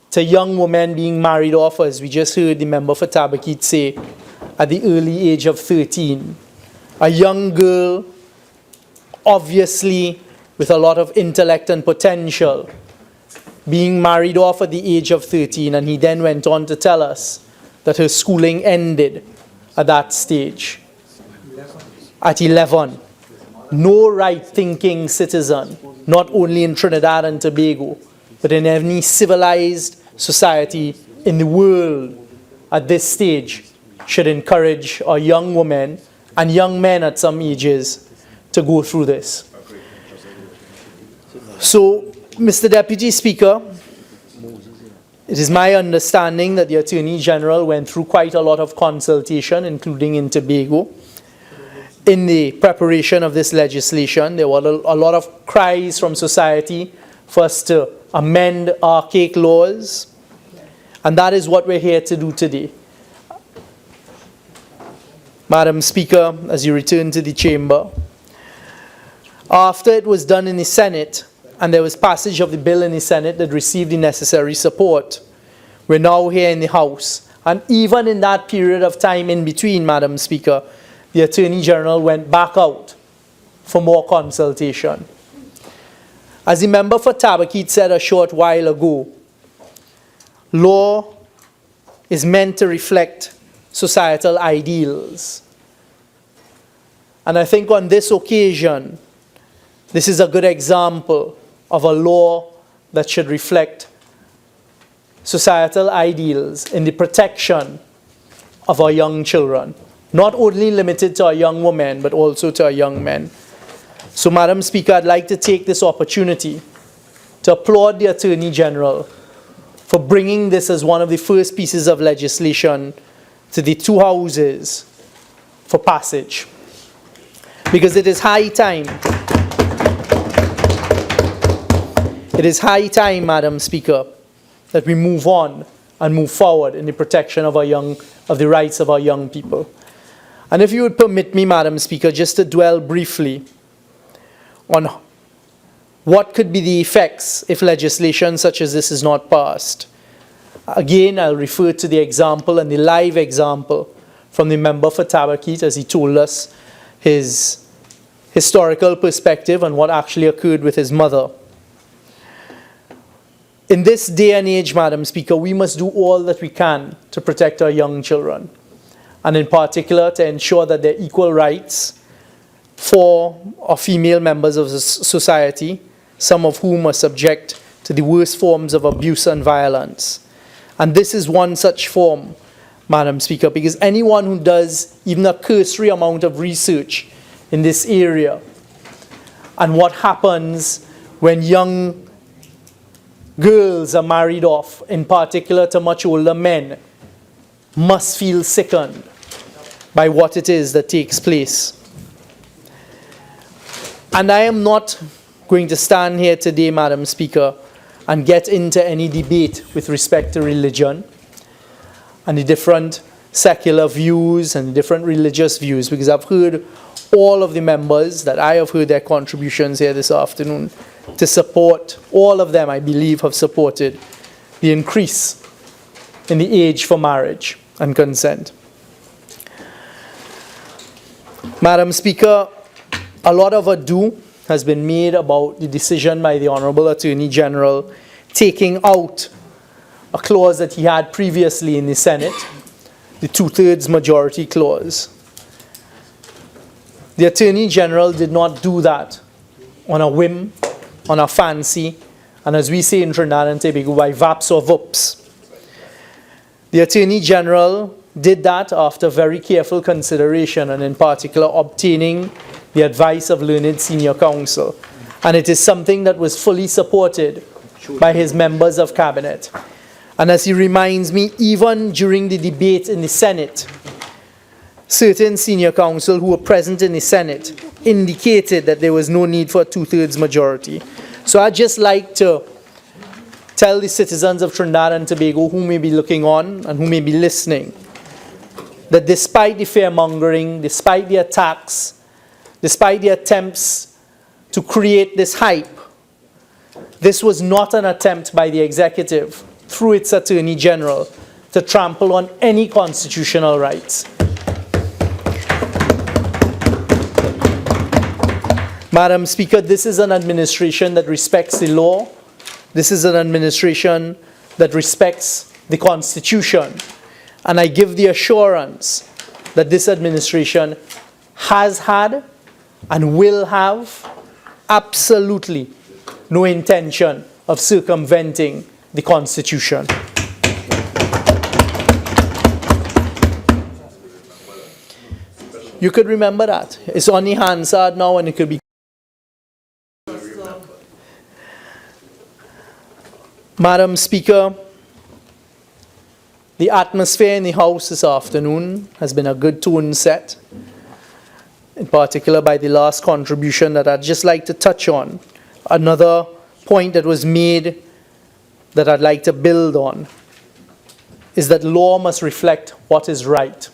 to young women being married off, as we just heard the member for Tabaquite say, at the early age of 13? A young girl, obviously with a lot of intellect and potential, being married off at the age of 13, and he then went on to tell us that her schooling ended at that stage. At 11. No right-thinking citizen, not only in Trinidad and Tobago, but in any civilized society in the world at this stage, should encourage our young women and young men at some ages to go through this. So, Mr. Deputy Speaker, it is my understanding that the Attorney General went through quite a lot of consultation, including in Tobago, in the preparation of this legislation. There were a lot of cries from society for us to amend archaic laws, and that is what we're here to do today. Madam Speaker, as you return to the chamber, after it was done in the Senate, and there was passage of the bill in the Senate that received the necessary support, we're now here in the House. And even in that period of time in between, Madam Speaker, the Attorney General went back out for more consultation. As the member for Tabaquite said a short while ago, law is meant to reflect societal ideals. And I think on this occasion, this is a good example of a law that should reflect societal ideals in the protection of our young children, not only limited to our young women, but also to our young men. So, Madam Speaker, I'd like to take this opportunity to applaud the Attorney General for bringing this as one of the first pieces of legislation to the two houses for passage. Because it is high time. It is high time, Madam Speaker, that we move on and move forward in the protection of the rights of our young people. And if you would permit me, Madam Speaker, just to dwell briefly on what could be the effects if legislation such as this is not passed. Again, I'll refer to the example and the live example from the member for Tabaquite, as he told us his historical perspective on what actually occurred with his mother. In this day and age, Madam Speaker, we must do all that we can to protect our young children, and in particular to ensure that there are equal rights for our female members of the society, some of whom are subject to the worst forms of abuse and violence. And this is one such form, Madam Speaker, because anyone who does even a cursory amount of research in this area and what happens when young girls are married off, in particular to much older men, must feel sickened by what it is that takes place. And I am not going to stand here today, Madam Speaker, and get into any debate with respect to religion and the different secular views and different religious views, because I've heard all of the members that I have heard their contributions here this afternoon to support. All of them, I believe, have supported the increase in the age for marriage and consent. Madam Speaker, a lot of ado has been made about the decision by the Honorable Attorney General taking out a clause that he had previously in the Senate, the 2/3 majority clause. The Attorney General did not do that on a whim, on a fancy, and as we say in Trinidad and Tobago, by vaps or vups. The Attorney General did that after very careful consideration, and in particular obtaining the advice of learned senior counsel. And it is something that was fully supported by his members of cabinet. And as he reminds me, even during the debate in the Senate, certain senior counsel who were present in the Senate indicated that there was no need for a two-thirds majority. So I'd just like to tell the citizens of Trinidad and Tobago who may be looking on and who may be listening that despite the fear-mongering, despite the attacks, despite the attempts to create this hype, this was not an attempt by the executive, through its Attorney General, to trample on any constitutional rights. Madam Speaker, this is an administration that respects the law. This is an administration that respects the Constitution. And I give the assurance that this administration has had and will have absolutely no intention of circumventing the Constitution. You could remember that. It's on the Hansard now and it could be. Madam Speaker, the atmosphere in the House this afternoon has been a good tone set, in particular by the last contribution that I'd just like to touch on. Another point that was made that I'd like to build on is that law must reflect what is right.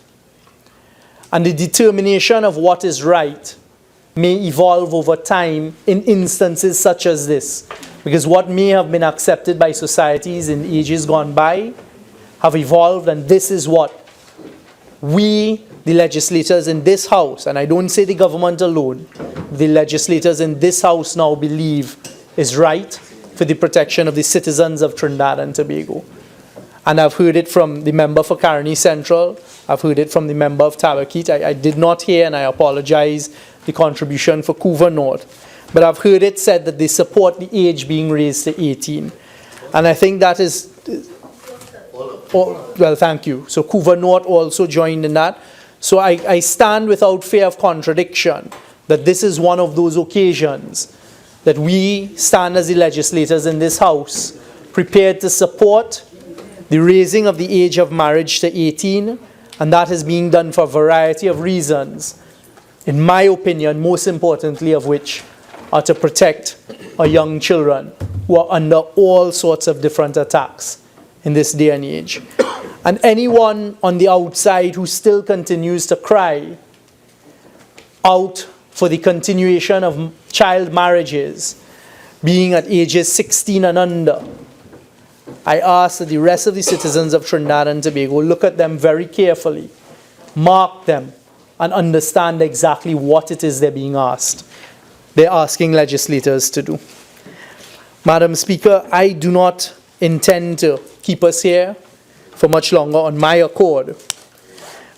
And the determination of what is right may evolve over time in instances such as this. Because what may have been accepted by societies in ages gone by have evolved, and this is what we, the legislators in this House, and I don't say the government alone, the legislators in this House now believe is right for the protection of the citizens of Trinidad and Tobago. And I've heard it from the member for Caroni Central, I've heard it from the member of Tabaquite. I did not hear, and I apologize, the contribution for Couva North. But I've heard it said that they support the age being raised to 18. And I think that is, well, thank you. So Couva North also joined in that. So I stand without fear of contradiction that this is one of those occasions that we stand as the legislators in this House prepared to support the raising of the age of marriage to 18, and that is being done for a variety of reasons, in my opinion, most importantly of which are to protect our young children who are under all sorts of different attacks in this day and age. And anyone on the outside who still continues to cry out for the continuation of child marriages being at ages 16 and under, I ask that the rest of the citizens of Trinidad and Tobago look at them very carefully, mark them, and understand exactly what it is they're being asked. They're asking legislators to do. Madam Speaker, I do not intend to keep us here for much longer on my accord.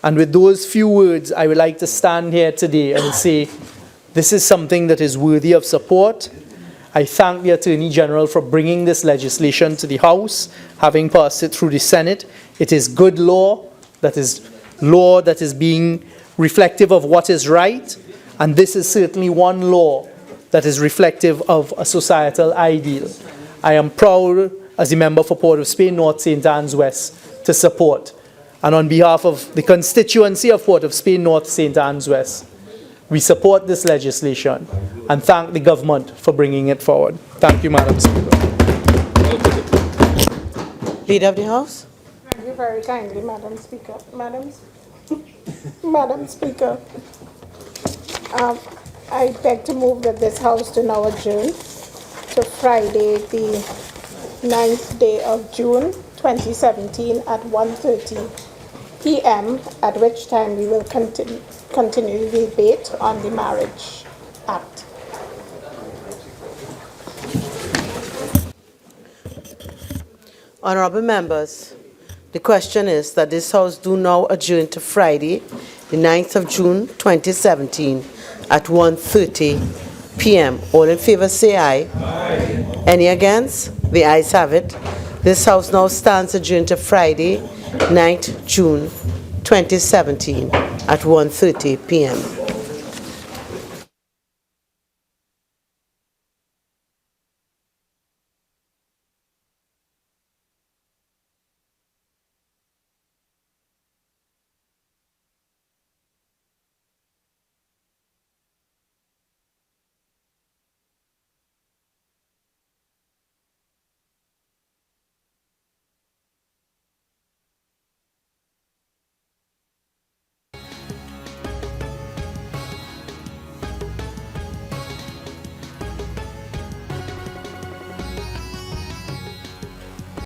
And with those few words, I would like to stand here today and say, this is something that is worthy of support. I thank the Attorney General for bringing this legislation to the House, having passed it through the Senate. It is good law that is being reflective of what is right. And this is certainly one law that is reflective of a societal ideal. I am proud, as a member for Port of Spain North, St. Anne's West, to support. And on behalf of the constituency of Port of Spain North, St. Anne's West, we support this legislation and thank the government for bringing it forward. Thank you, Madam Speaker. Leader of the House. Thank you very kindly, Madam Speaker. Madam Speaker. I beg to move that this House do now adjourn to Friday, the 9th day of June, 2017 at 1:30 p.m., at which time we will continue the debate on the Marriage Act. Honorable members, the question is that this House do now adjourn to Friday, the 9th of June, 2017 at 1:30 p.m. All in favor say aye. Aye. Any against? The ayes have it. This House now stands adjourned to Friday, 9th June 2017 at 1:30 p.m.